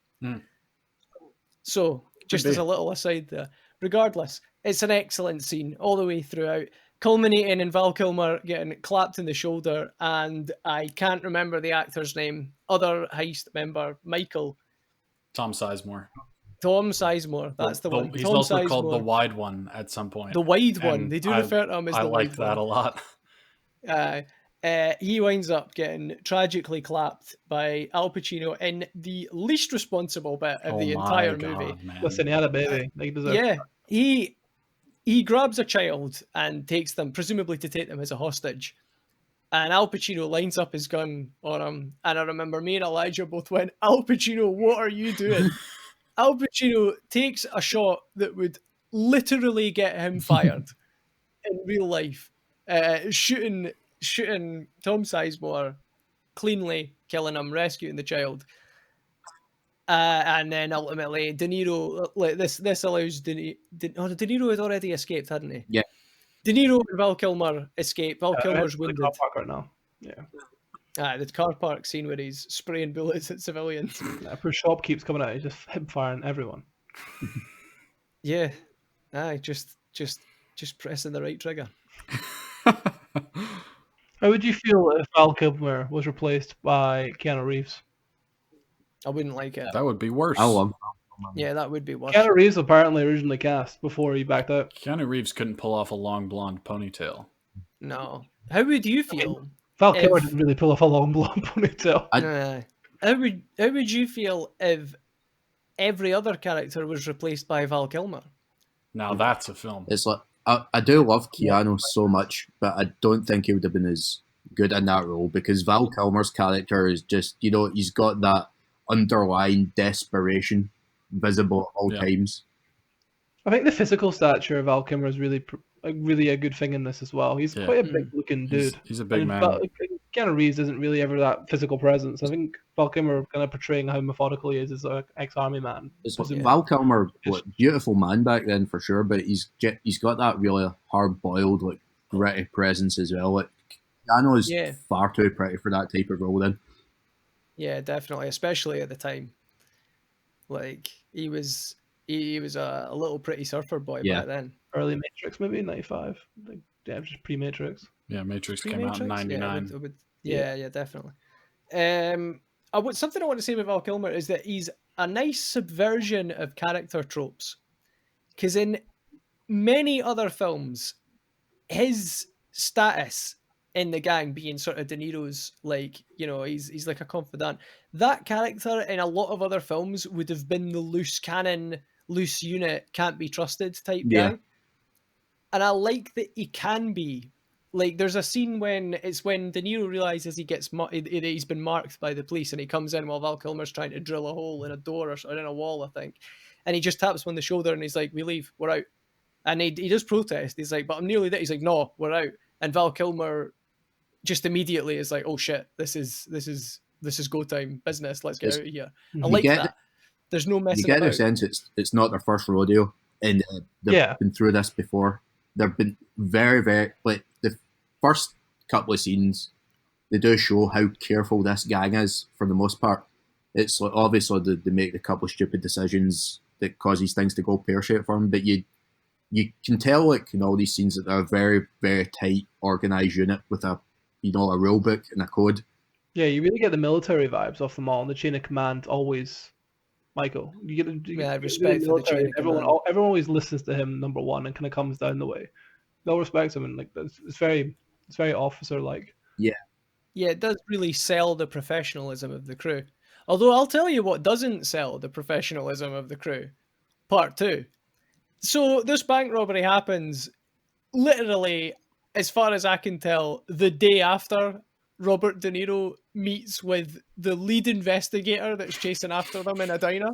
So, just as a little aside there. Regardless, it's an excellent scene all the way throughout, culminating in Val Kilmer getting clapped in the shoulder, and I can't remember the actor's name, other heist member, Michael. Tom Sizemore. Tom Sizemore, that's the one. He's Tom also Sizemore. called the Wide One at some point. The Wide One. They do refer to him as the Wide One. I liked that a lot. He winds up getting tragically clapped by Al Pacino in the least responsible bit of the entire movie. Man. Listen, he had a baby. He grabs a child and takes them, presumably to take them as a hostage. And Al Pacino lines up his gun on him. And I remember me and Elijah both went, Al Pacino, what are you doing? Al Pacino takes a shot that would literally get him fired in real life, shooting Tom Sizemore, cleanly killing him, rescuing the child, and then ultimately De Niro. Like this allows De Niro had already escaped, hadn't he? Yeah. De Niro and Val Kilmer escape. Val Kilmer's wounded. The car park right now. Yeah. The car park scene where he's spraying bullets at civilians. Poor shop keeps coming out. He's just hip firing everyone. Yeah. Just pressing the right trigger. How would you feel if Val Kilmer was replaced by Keanu Reeves? I wouldn't like it. That would be worse. How long? Yeah, that would be worse. Keanu Reeves apparently originally cast before he backed out. Keanu Reeves couldn't pull off a long blonde ponytail. No. How would you feel? Val Kilmer didn't really pull off a long blonde ponytail. How would you feel if every other character was replaced by Val Kilmer? Now that's a film. It's like I do love Keanu so much, but I don't think he would have been as good in that role because Val Kilmer's character is just, he's got that underlying desperation visible at all times. I think the physical stature of Val Kilmer is really a good thing in this as well. He's quite a big looking dude. He's a big man. But Keanu Reeves isn't really ever that physical presence. I think Val Kilmer kind of portraying how methodical he is as an ex-army man. Val Kilmer, beautiful man back then for sure, but he's got that really hard-boiled, like gritty presence as well. Like Keanu is far too pretty for that type of role. Then, yeah, definitely, especially at the time. Like he was a little pretty surfer boy back then. Early Matrix, maybe 95. Just pre-Matrix. Yeah, Matrix came out in 99. Yeah, definitely. Something I want to say about Val Kilmer is that he's a nice subversion of character tropes. Because in many other films, his status in the gang being sort of De Niro's, like, he's like a confidant. That character in a lot of other films would have been the loose cannon, loose unit, can't be trusted type guy. And I like that he can be. Like, there's a scene when De Niro realizes he's been marked by the police, and he comes in while Val Kilmer's trying to drill a hole in a door or in a wall, I think. And he just taps him on the shoulder, and he's like, "We leave, we're out." And he does protest. He's like, "But I'm nearly there." He's like, "No, we're out." And Val Kilmer just immediately is like, "Oh shit, this is go time business. Let's get out of here." I like that. There's no messing about. You get the sense it's not their first rodeo, and they've been through this before. They've been very, very, like, the first couple of scenes, they do show how careful this gang is for the most part. It's like, obviously they make a couple of stupid decisions that causes things to go pear-shaped for them, but you can tell, like, in all these scenes, that they're a very, very tight, organised unit with a rule book and a code. Yeah, you really get the military vibes off them all, and the chain of command always... Michael, you get respect for the chain of command. Everyone always listens to him, number one, and kind of comes down the way. They'll respect him, and like it's very officer like. Yeah, it does really sell the professionalism of the crew. Although I'll tell you what doesn't sell the professionalism of the crew. Part 2. So this bank robbery happens literally, as far as I can tell, the day after Robert De Niro meets with the lead investigator that's chasing after them in a diner.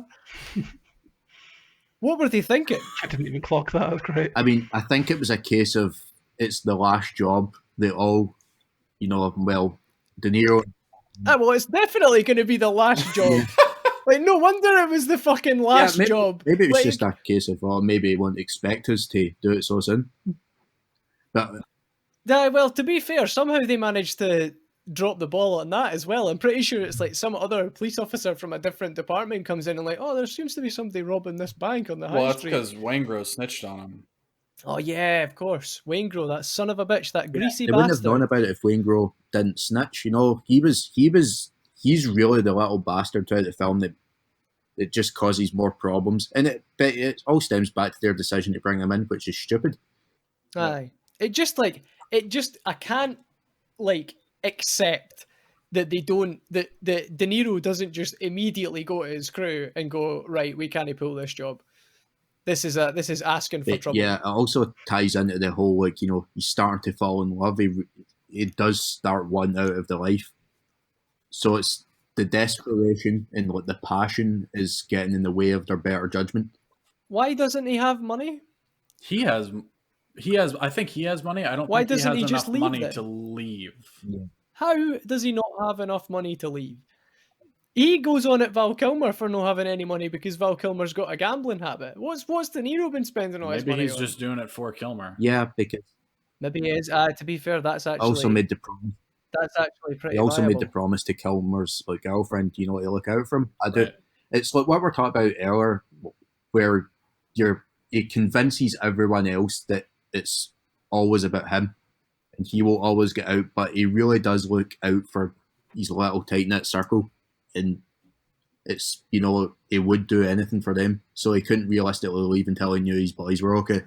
What were they thinking? I didn't even clock that. That's great. I mean, I think it was a case of it's the last job. They all, well, De Niro. Well, it's definitely going to be the last job. Like, no wonder it was the fucking last job. Maybe it was like, just a case of, maybe he won't expect us to do it so soon. But well, to be fair, somehow they managed to drop the ball on that as well. I'm pretty sure it's like some other police officer from a different department comes in and like, oh, there seems to be somebody robbing this bank on the high street. Well, that's because Waingro snitched on him. Oh yeah, of course. Waingro, that son of a bitch, that greasy they bastard. wouldn't have known about it if Waingro didn't snitch. He's really the little bastard throughout the film that it just causes more problems. But it all stems back to their decision to bring him in, which is stupid. Aye. I can't accept that they don't, that De Niro doesn't just immediately go to his crew and go, right, we can't pull this job. This is asking for trouble. Yeah, it also ties into the whole, he's starting to fall in love. He does start one out of the life. So it's the desperation and the passion is getting in the way of their better judgment. Why doesn't he have money? He has. I think he has money. I don't Why think doesn't he has he just enough leave money then? to leave. Yeah. How does he not have enough money to leave? He goes on at Val Kilmer for not having any money because Val Kilmer's got a gambling habit. What's De Niro been spending all his money on? Maybe he's just doing it for Kilmer. Yeah, because maybe he is. To be fair, that's actually also made the promise. That's actually pretty. He also viable. made the promise to Kilmer's girlfriend, to look out for him. I do. Right. It's like what we were talking about earlier, where he convinces everyone else that it's always about him, and he will always get out. But he really does look out for his little tight knit circle, and it's he would do anything for them. So he couldn't realistically leave until he knew his boys were okay.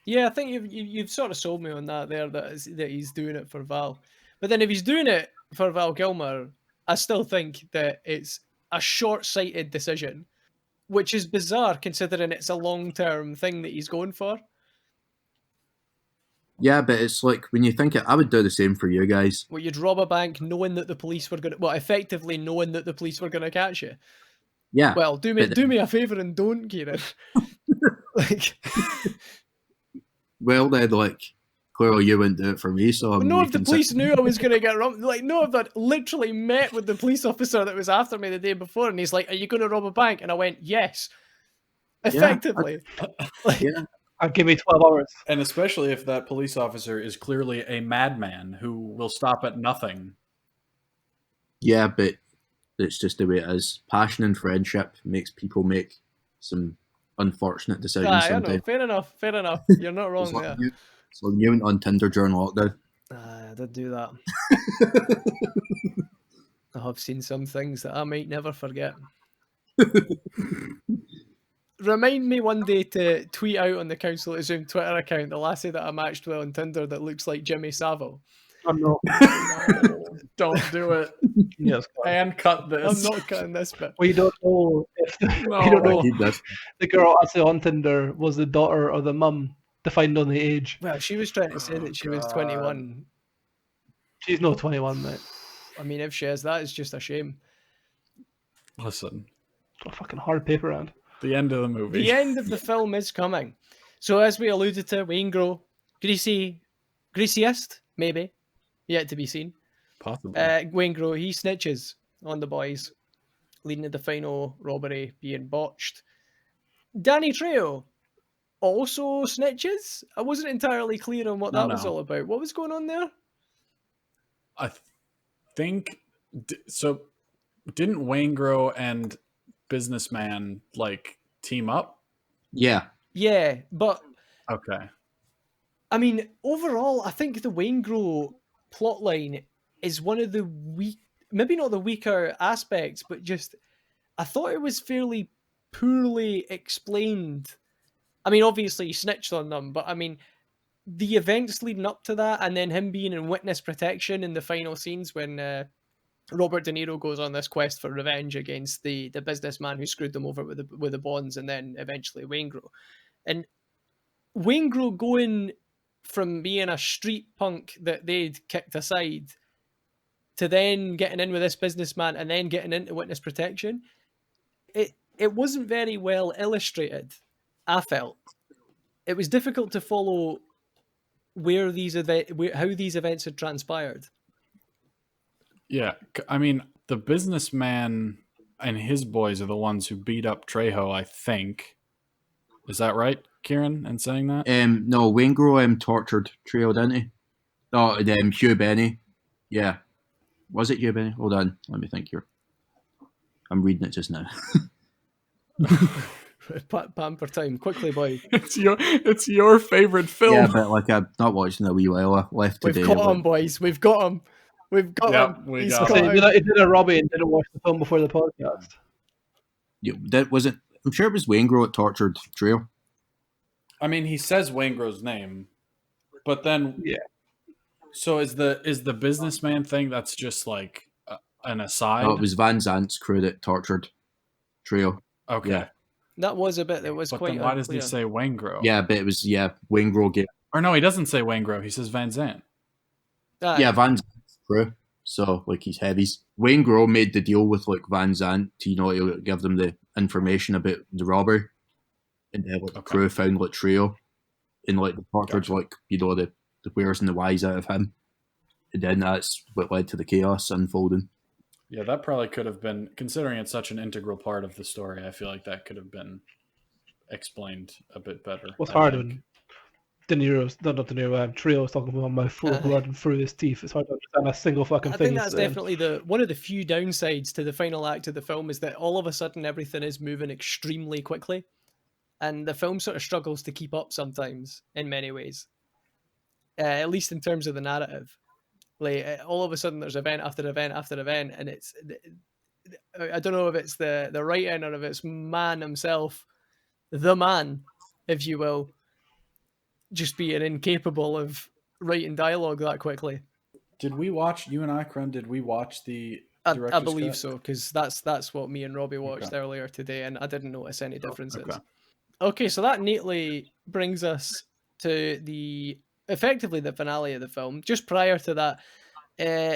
Yeah, I think you've sort of sold me on that there. That he's doing it for Val. But then if he's doing it for Val Kilmer, I still think that it's a short-sighted decision, which is bizarre considering it's a long-term thing that he's going for. Yeah, but it's like when you think it, I would do the same for you guys. Well, you'd rob a bank knowing that the police were effectively knowing that the police were going to catch you. Yeah. Well, do me a favour and don't, Kieran. Well, then, clearly you wouldn't do it for me, so no, if the police knew I was going to get robbed, no, if I'd literally met with the police officer that was after me the day before, and he's like, "Are you going to rob a bank?" And I went, "Yes." Effectively, yeah. Give me 12 hours. And especially if that police officer is clearly a madman who will stop at nothing. Yeah, but it's just the way it is. Passion and friendship makes people make some unfortunate decisions I sometimes. know. Fair enough. You're not wrong there. So you went on Tinder during lockdown. I did do that. I have seen some things that I might never forget. Remind me one day to tweet out on the Council at Zoom Twitter account the lassie that I matched with on Tinder that looks like Jimmy Savile. I'm not. No, don't do it. Yes, And cut this. I'm not cutting this bit. we don't know if No. we don't know Keep this. the girl actually on Tinder was the daughter or the mum, defined on the age. Well, she was trying to say that she was 21. She's not 21, mate. I mean, if she is, that is just a shame. Listen, It's a fucking hard paper round. the end of the movie. The end of the film is coming. So as we alluded to, Waingro, greasiest, maybe, yet to be seen. Possibly. Waingro, he snitches on the boys, leading to the final robbery being botched. Danny Trejo also snitches? I wasn't entirely clear on what that was all about. What was going on there? I think so. Didn't Waingro and Businessman team up? Yeah. Yeah, but Okay. I mean, overall, I think the Waingro plotline is one of the maybe not the weaker aspects, but just I thought it was fairly poorly explained. I mean, obviously he snitched on them, but I mean, the events leading up to that, and then him being in witness protection in the final scenes when Robert De Niro goes on this quest for revenge against the businessman who screwed them over with the bonds, and then eventually Waingro. And Waingro going from being a street punk that they'd kicked aside to then getting in with this businessman and then getting into witness protection, it wasn't very well illustrated, I felt. It was difficult to follow how these events had transpired. Yeah, I mean, the businessman and his boys are the ones who beat up Trejo, I think. Is that right, Kieran, in saying that? No, Waingro tortured Trio, didn't he? Oh, Hugh Benny. Yeah. Was it Hugh Benny? Hold on, let me think here. I'm reading it just now. Pamper time, quickly, boy. It's your favorite film. Yeah, but like I've not watched in a wee while. Left today. We've got him, boys. We've got him. We've got him. We He's got got him. him. He did a Robbie and didn't watch the film before the podcast. Yeah, that wasn't. I'm sure it was Waingro that tortured Trio. I mean, he says Waingro's name, but then Yeah. So is the businessman thing that's just like an aside? No, it was Van Zant's crew that tortured Trio. Okay. Yeah. That was a bit that was But quite then why does he unclear. say Waingro? Yeah, but it was Waingro gave. Or no, he doesn't say Waingro. He says Van Zant. Yeah, Van Zant's crew. So like he's heavies. Waingro made the deal with like Van Zant to to give them the information about the robbery, and then like the crew found like Trio, and like the tortured like the wheres and the whys out of him, and then that's what led to the chaos unfolding. Yeah, that probably could have been, considering it's such an integral part of the story, I feel like that could have been explained a bit better. What's I hard think. when Trio's talking about my full blood and through his teeth. It's hard to understand a single fucking I thing. think that's definitely one of the few downsides to the final act of the film is that all of a sudden everything is moving extremely quickly, and the film sort of struggles to keep up sometimes in many ways. At least in terms of the narrative, like all of a sudden there's event after event after event, and it's I don't know if it's the writing or if it's Mann himself, the man, if you will, just being incapable of writing dialogue that quickly. Did we watch, you and I, Krun, did we watch the I director's believe cut? so, because that's what me and Robbie watched Okay. earlier today, and I didn't notice any differences. Okay. Okay, so that neatly brings us to effectively the finale of the film. Just prior to that,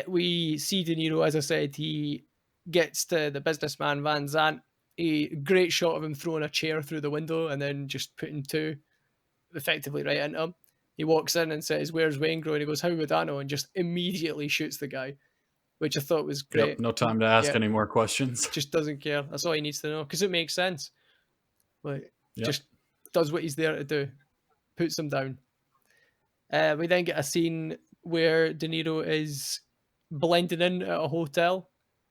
we see De Niro, as I said, he gets to the businessman Van Zant. A great shot of him throwing a chair through the window and then just putting two effectively right into him. He walks in and says, "Where's Waingro?" And he goes, "How would I know?" And just immediately shoots the guy, which I thought was great. Yep, no time to ask any more questions. Just doesn't care. That's all he needs to know, because it makes sense. Like, just does what he's there to do, puts him down. We then get a scene where De Niro is blending in at a hotel,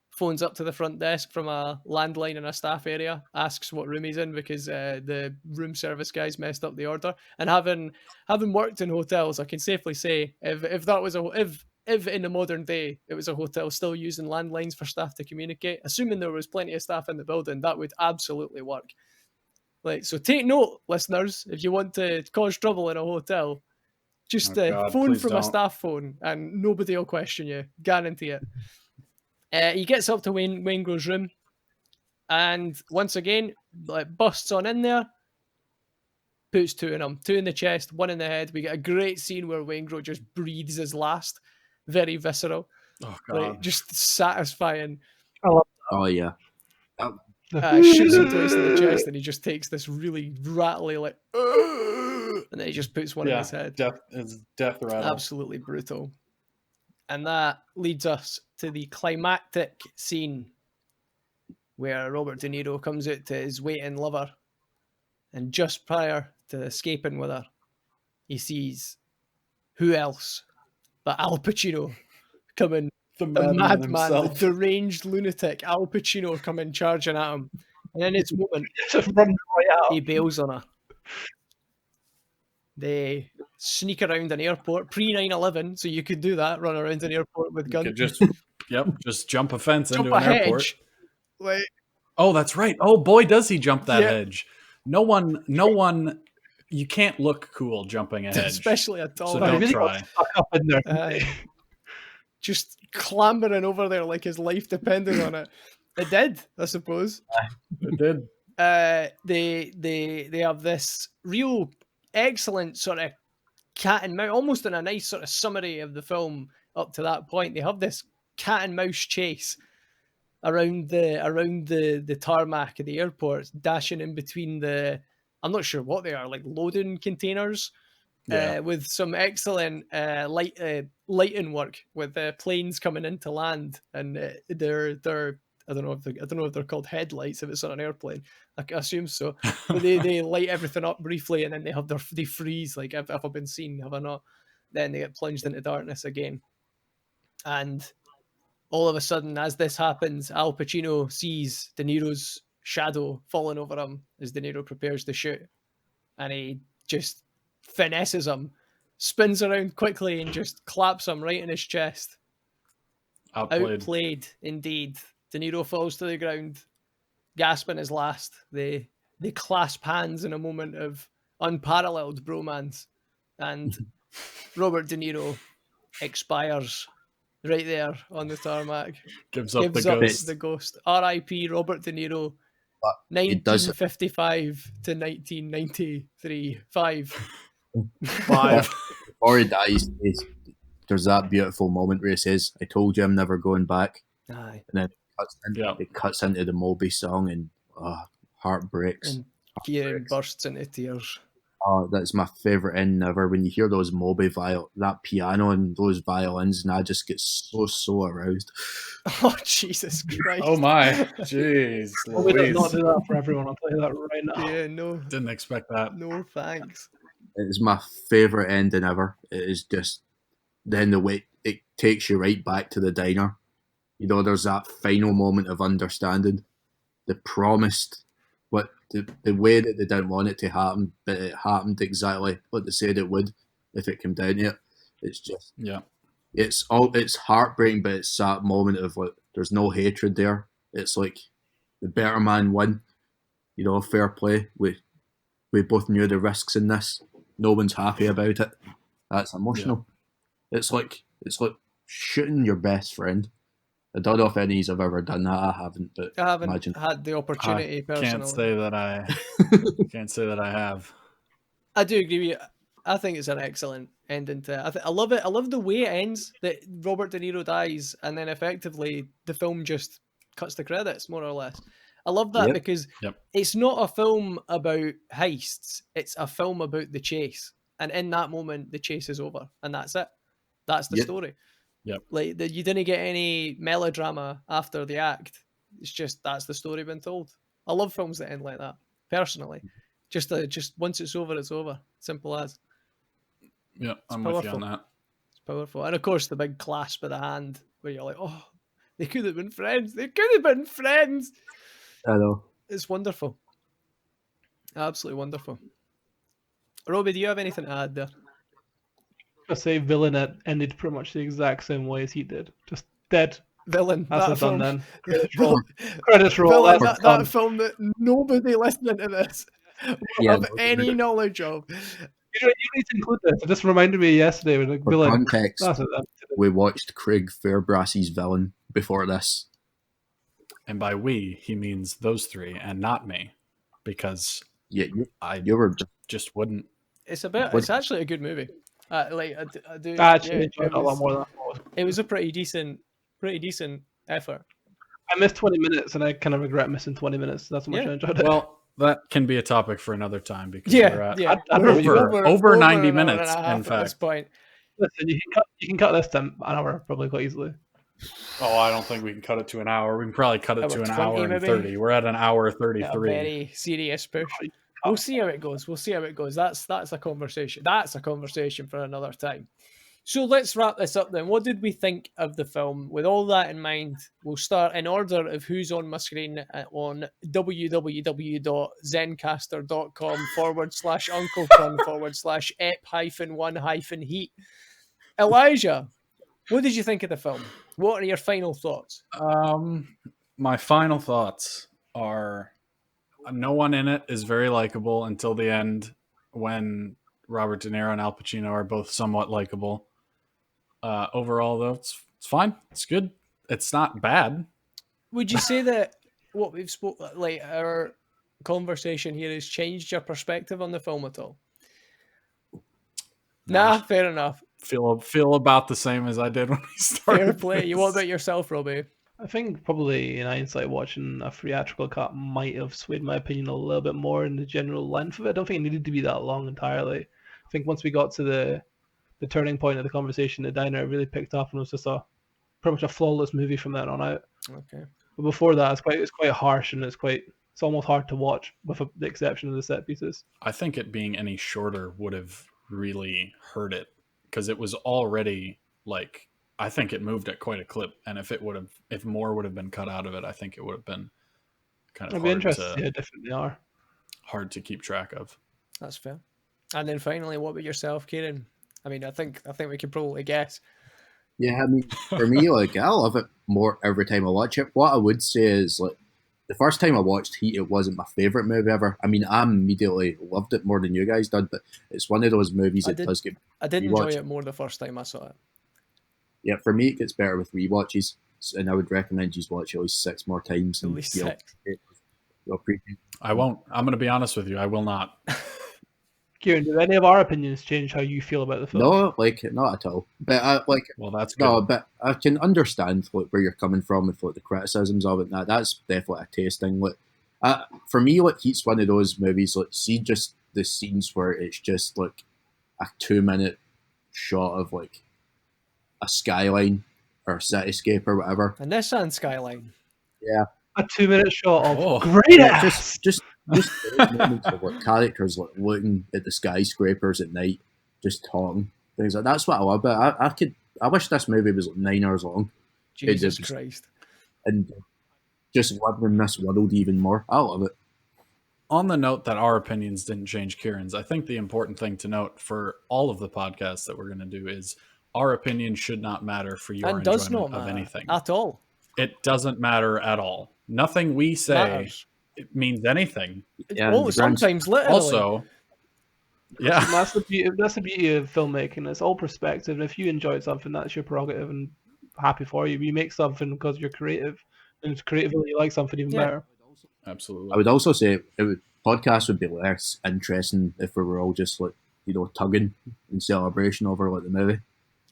phones up to the front desk from a landline in a staff area, asks what room he's in because the room service guys messed up the order. And having worked in hotels, I can safely say if that was if in the modern day it was a hotel still using landlines for staff to communicate, assuming there was plenty of staff in the building, that would absolutely work. Like, so take note, listeners, if you want to cause trouble in a hotel, just phone from a staff phone and nobody will question you. Guarantee it. He gets up to Waingro's room and once again, like, busts on in there, puts two in him, two in the chest, one in the head. We get a great scene where Waingro just breathes his last. Very visceral. Oh, God. Like, just satisfying. I love Oh yeah. Shoots him twice in the chest and he just takes this really rattly, like, and then he just puts one in his head. Death rattle. Absolutely brutal. And that leads us to the climactic scene where Robert De Niro comes out to his waiting lover, and just prior to escaping with her, he sees who else but Al Pacino coming, the madman, the deranged lunatic Al Pacino coming charging at him. And in its moment, he bails on her. They sneak around an airport pre 9/11, so you could do that, run around an airport with guns. Just jump a fence into an airport. Like, oh, that's right. Oh boy, does he jump that hedge? No one. You can't look cool jumping a hedge, especially a tall. So don't try. Stuck up in there. just clambering over there like his life depended on it. It did, I suppose. It did. They have this real excellent sort of cat and mouse, almost in a nice sort of summary of the film up to that point. They have this cat and mouse chase around the tarmac of the airport, dashing in between I'm not sure what they are, like loading containers. With some excellent lighting work, with planes coming into land, and they're I don't know if they're called headlights if it's on an airplane. I assume so. But they light everything up briefly, and then they freeze. Like, have I been seen? Have I not? Then they get plunged into darkness again. And all of a sudden, as this happens, Al Pacino sees De Niro's shadow falling over him as De Niro prepares to shoot, and he just finesses him, spins around quickly, and just claps him right in his chest. Outplayed indeed. De Niro falls to the ground, gasping his last. They clasp hands in a moment of unparalleled bromance, and Robert De Niro expires right there on the tarmac. Gives up the ghost. R.I.P. Robert De Niro. 1955 to 1993. Five. Before he dies, there's that beautiful moment where he says, "I told you I'm never going back." Aye. And then it cuts into the Moby song, and heart breaks. And Kieran bursts into tears. Oh, that's my favourite ending ever. When you hear those Moby that piano and those violins, and I just get so aroused. Oh, Jesus Christ. Oh my. Jeez. We did not do that for everyone, I'll tell you that right now. Yeah, no. Didn't expect that. No thanks. It's my favourite ending ever. It is just, then the way it takes you right back to the diner. You know, there's that final moment of understanding. The promised, the way that they didn't want it to happen, but it happened exactly what they said it would if it came down to it. It's just, it's heartbreaking, but it's that moment of like, there's no hatred there. It's like the better man won. You know, fair play. We both knew the risks in this. No one's happy about it. That's emotional. Yeah. It's like shooting your best friend. I don't know if any of you have ever done that. I haven't, but I haven't had the opportunity personally. Can't say that I have. I do agree with you. I think it's an excellent ending to it. I love it. I love the way it ends, that Robert De Niro dies, and then effectively the film just cuts the credits, more or less. I love that because it's not a film about heists. It's a film about the chase. And in that moment, the chase is over. And that's it. That's the story. Yep. Like, you didn't get any melodrama after the act. It's just, that's the story being told. I love films that end like that, personally. Just once it's over, it's over. Simple as. Yeah, I'm with you on that. It's powerful. And of course, the big clasp of the hand where you're like, oh, they could have been friends. They could have been friends. I know. It's wonderful. Absolutely wonderful. Robbie, do you have anything to add there? I say Villain ended pretty much the exact same way as he did. Just dead. Villain. That's done then. Credits roll. Villain, that film that nobody listening to this will have any knowledge of. You need to include this. It just reminded me yesterday when like Villain. Context, we watched Craig Fairbrass's Villain before this. And by we, he means those three and not me. Because you were just wouldn't. It's actually a good movie. I do. I actually enjoyed it a lot more than I thought. It was a pretty decent effort. I missed 20 minutes, and I kind of regret missing 20 minutes. That's how much I enjoyed it. Well, that can be a topic for another time because we're over 90 minutes. In fact, at this point. Listen, you can cut this to an hour probably quite easily. Oh, I don't think we can cut it to an hour. We can probably cut it to an hour and 30. We're at an hour 33. A very serious push. We'll see how it goes. That's a conversation. That's a conversation for another time. So let's wrap this up then. What did we think of the film? With all that in mind, we'll start in order of who's on my screen on www.zencastr.com/UncleCrun/ep-1-heat. Elijah, what did you think of the film? What are your final thoughts? My final thoughts are no one in it is very likable until the end when Robert De Niro and Al Pacino are both somewhat likable. Overall, though, It's fine. It's good. It's not bad. Would you say that what we've spoke like our conversation here has changed your perspective on the film at all? Nah, fair enough. Feel about the same as I did when we started. Fair play. this. What about yourself, Robbie? I think probably in hindsight, watching a theatrical cut might have swayed my opinion a little bit more in the general length of it. I don't think it needed to be that long entirely. I think once we got to the turning point of the conversation, the diner really picked up and was just a pretty much a flawless movie from then on out. Okay. But before that, it's quite harsh and it's almost hard to watch, with the exception of the set pieces. I think it being any shorter would have really hurt it because it was already like, I think it moved at quite a clip, and if more would have been cut out of it, I think it would have been kind of I'd be interested to see how different they are. hard to keep track of. That's fair. And then finally, what about yourself, Kieran? I mean, I think we could probably guess. Yeah, I mean, for me, like, I love it more every time I watch it. What I would say is, like, the first time I watched Heat, it wasn't my favourite movie ever. I mean, I immediately loved it more than you guys did, but it's one of those movies that does get... I did enjoy it more the first time I saw it. Yeah, for me, it gets better with rewatches, and I would recommend you watch at least 6 more times. At least 6. I won't. I'm going to be honest with you. I will not. Kieran, do any of our opinions change how you feel about the film? No, like, not at all. But I like... Well, that's good. No, but I can understand like, where you're coming from with like, the criticisms of it. Now, that's definitely a taste thing. Like, for me, like, Heat's one of those movies, like, see just the scenes where it's just like a 2-minute shot of like a skyline or a cityscape or whatever. A Nissan Skyline. Yeah. A 2-minute shot of Oh. great Yeah, ass. just those moments of like characters like looking at the skyscrapers at night, just talking things like that's what I love. But I wish this movie was like 9 hours long Jesus just- Christ. and just living in this world even more. I love it. On the note that our opinions didn't change Kieran's, I think the important thing to note for all of the podcasts that we're going to do is our opinion should not matter for your And does not enjoyment of matter anything. at all. It doesn't matter at all. Nothing we say Matters. it means anything. Yeah, Oh, the grand- sometimes literally. Also, yeah, And that's the beauty of filmmaking. It's all perspective. And if you enjoyed something, that's your prerogative, and happy for you. You make something because you're creative, and creatively you like something even Yeah. better. absolutely. I would also say podcasts would be less interesting if we were all just like tugging in celebration over like the movie.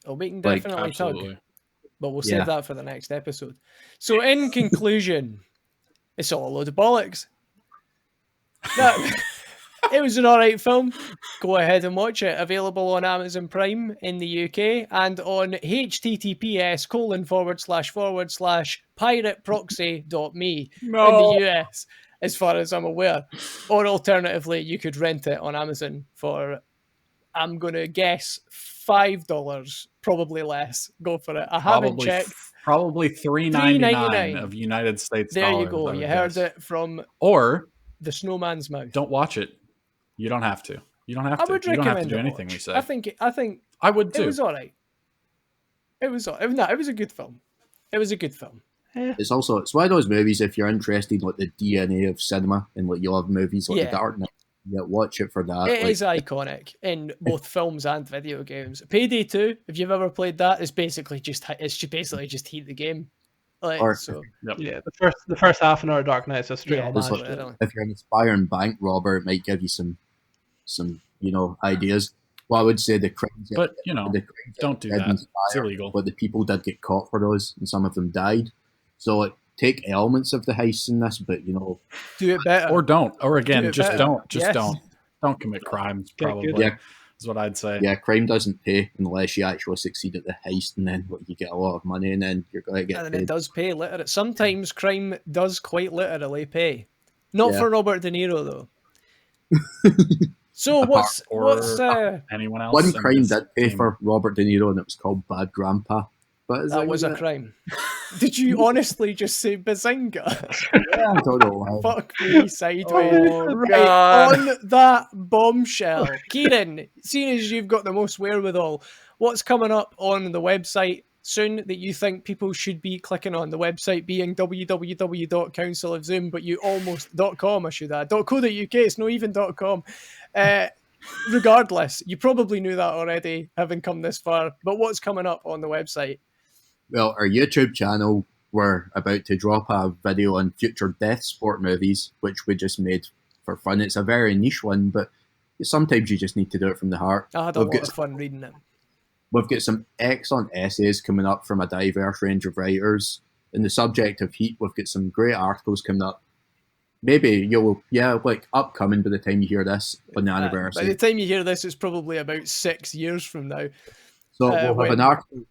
Oh, we can Like, definitely tug. Absolutely. But we'll Yeah. save that for the next episode. So, in conclusion, it's all a load of bollocks. No, it was an alright film. Go ahead and watch it. Available on Amazon Prime in the UK and on https://pirateproxy.me in the US, as far as I'm aware. Or alternatively, you could rent it on Amazon for, I'm going to guess, $5, probably less. Go for it. I haven't checked. Probably $3.99 of United States There dollars. you go. I would You heard guess. it from Or the snowman's mouth. don't watch it. You don't have to. You don't have I to. would You don't have to recommend do a anything watch. we say. I think I would it too. was all right. It was a good film. It was a good film. It's one of those movies if you're interested in like the DNA of cinema and like you love movies like Yeah. The Dark Knight, yeah, watch it for that. It like, is iconic in both films and video games. Payday 2, if you've ever played that, is basically just Heat the game. Like, Or- so Yeah, the first half an hour of Dark Knight is just straight Yeah, on it's that like, shit. literally. if you're an aspiring bank robber, it might give you some ideas. Well, I would say the crimes, But, the crimes don't do did that. It's inspire, illegal. but the people did get caught for those, and some of them died. So like, take elements of the heist in this, but do it better. Or don't. Or Do again, it just better. don't. Just Yes. don't. Don't commit crimes, Okay, probably, good. Yeah. is what I'd say. yeah, crime doesn't pay unless you actually succeed at the heist, and then you get a lot of money, and then you're going to get And then it paid. does pay literally. Sometimes crime does quite literally pay. Not Yeah. for Robert De Niro though. So what's Or anyone else? One in crime this did pay team. for Robert De Niro, and it was called Bad Grandpa. But that was a crime. Did you honestly just say Bazinga? Yeah, I don't know why. Fuck me sideways. Oh, Right, God. on that bombshell. Kieran, seeing as you've got the most wherewithal, what's coming up on the website soon that you think people should be clicking on? The website being www.councilofzoom, but you almost .com, I should add. .co.uk, it's not even .com. Regardless, you probably knew that already, having come this far, but what's coming up on the website? Well, our YouTube channel, we're about to drop a video on future death sport movies, which we just made for fun. It's a very niche one, but sometimes you just need to do it from the heart. I had a lot of fun reading it. We've got some excellent essays coming up from a diverse range of writers. In the subject of heat, we've got some great articles coming up. Maybe upcoming by the time you hear this on the anniversary. By the time you hear this, it's probably about 6 years from now. So we'll have an article.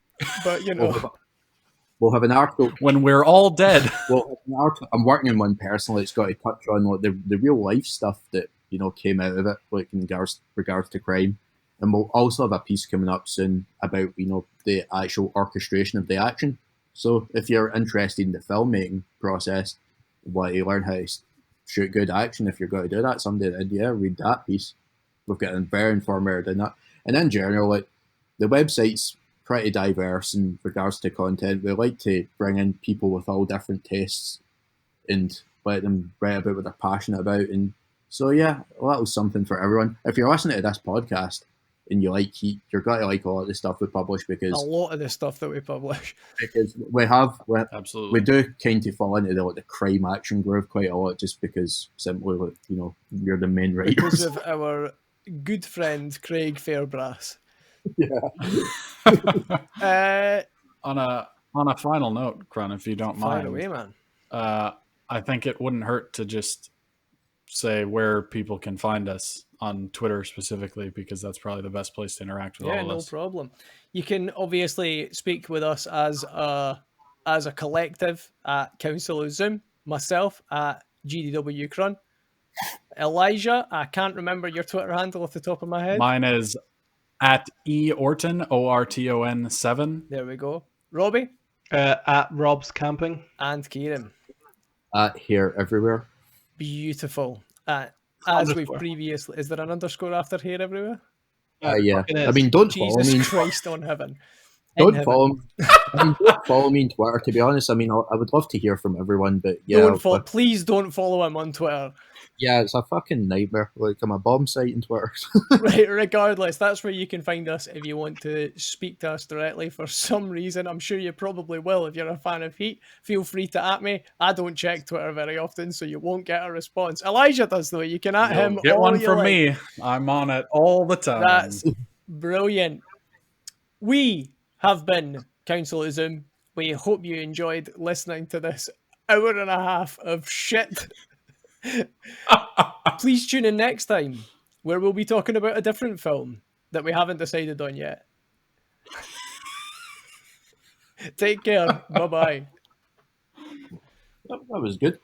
But, you know. We'll have an article. When we're all dead. I'm working on one personally. It's got to touch on like the real life stuff that, you know, came out of it, like in regards to crime. And we'll also have a piece coming up soon about, you know, the actual orchestration of the action. So if you're interested in the filmmaking process, want to learn how to shoot good action, if you're going to do that someday, then yeah, read that piece. We've got a very informative in that. And in general, like the website's pretty diverse in regards to content. We like to bring in people with all different tastes and let them write about what they're passionate about. And so yeah, well, that was something for everyone. If you're listening to this podcast and you like Heat, you're going to like all of the stuff we publish because a lot of the stuff that we publish. Because Absolutely, we do kind of fall into the crime action groove quite a lot, just because simply, like, you know, you're the main writers. Because of our good friend Craig Fairbrass. Yeah. On a final note, Crun, if you don't mind, away, man. I think it wouldn't hurt to just say where people can find us on Twitter specifically, because that's probably the best place to interact with all of us. Yeah, no problem. You can obviously speak with us as a collective at Council of Zoom, myself at GDW Crun, Elijah, I can't remember your Twitter handle off the top of my head. Mine is at E Orton, ORTON 7. There we go. Robbie? At Rob's Camping. And Kieran. Here, everywhere. Beautiful. As we've previously... Is there an underscore after here everywhere? Yeah. I mean, don't follow me. Jesus Christ on heaven. Don't follow me. Don't follow me on Twitter, to be honest. I mean, I would love to hear from everyone, but yeah. Please don't follow him on Twitter. Yeah, it's a fucking nightmare. Like, I'm a bomb site on Twitter. Right, regardless, that's where you can find us if you want to speak to us directly for some reason. I'm sure you probably will if you're a fan of Heat. Feel free to at me. I don't check Twitter very often, so you won't get a response. Elijah does, though. You can at him. Get one from me. I'm on it all the time. That's brilliant. We have been Council of Zoom. We hope you enjoyed listening to this hour and a half of shit. Please tune in next time, where we'll be talking about a different film that we haven't decided on yet. Take care. Bye-bye. That was good.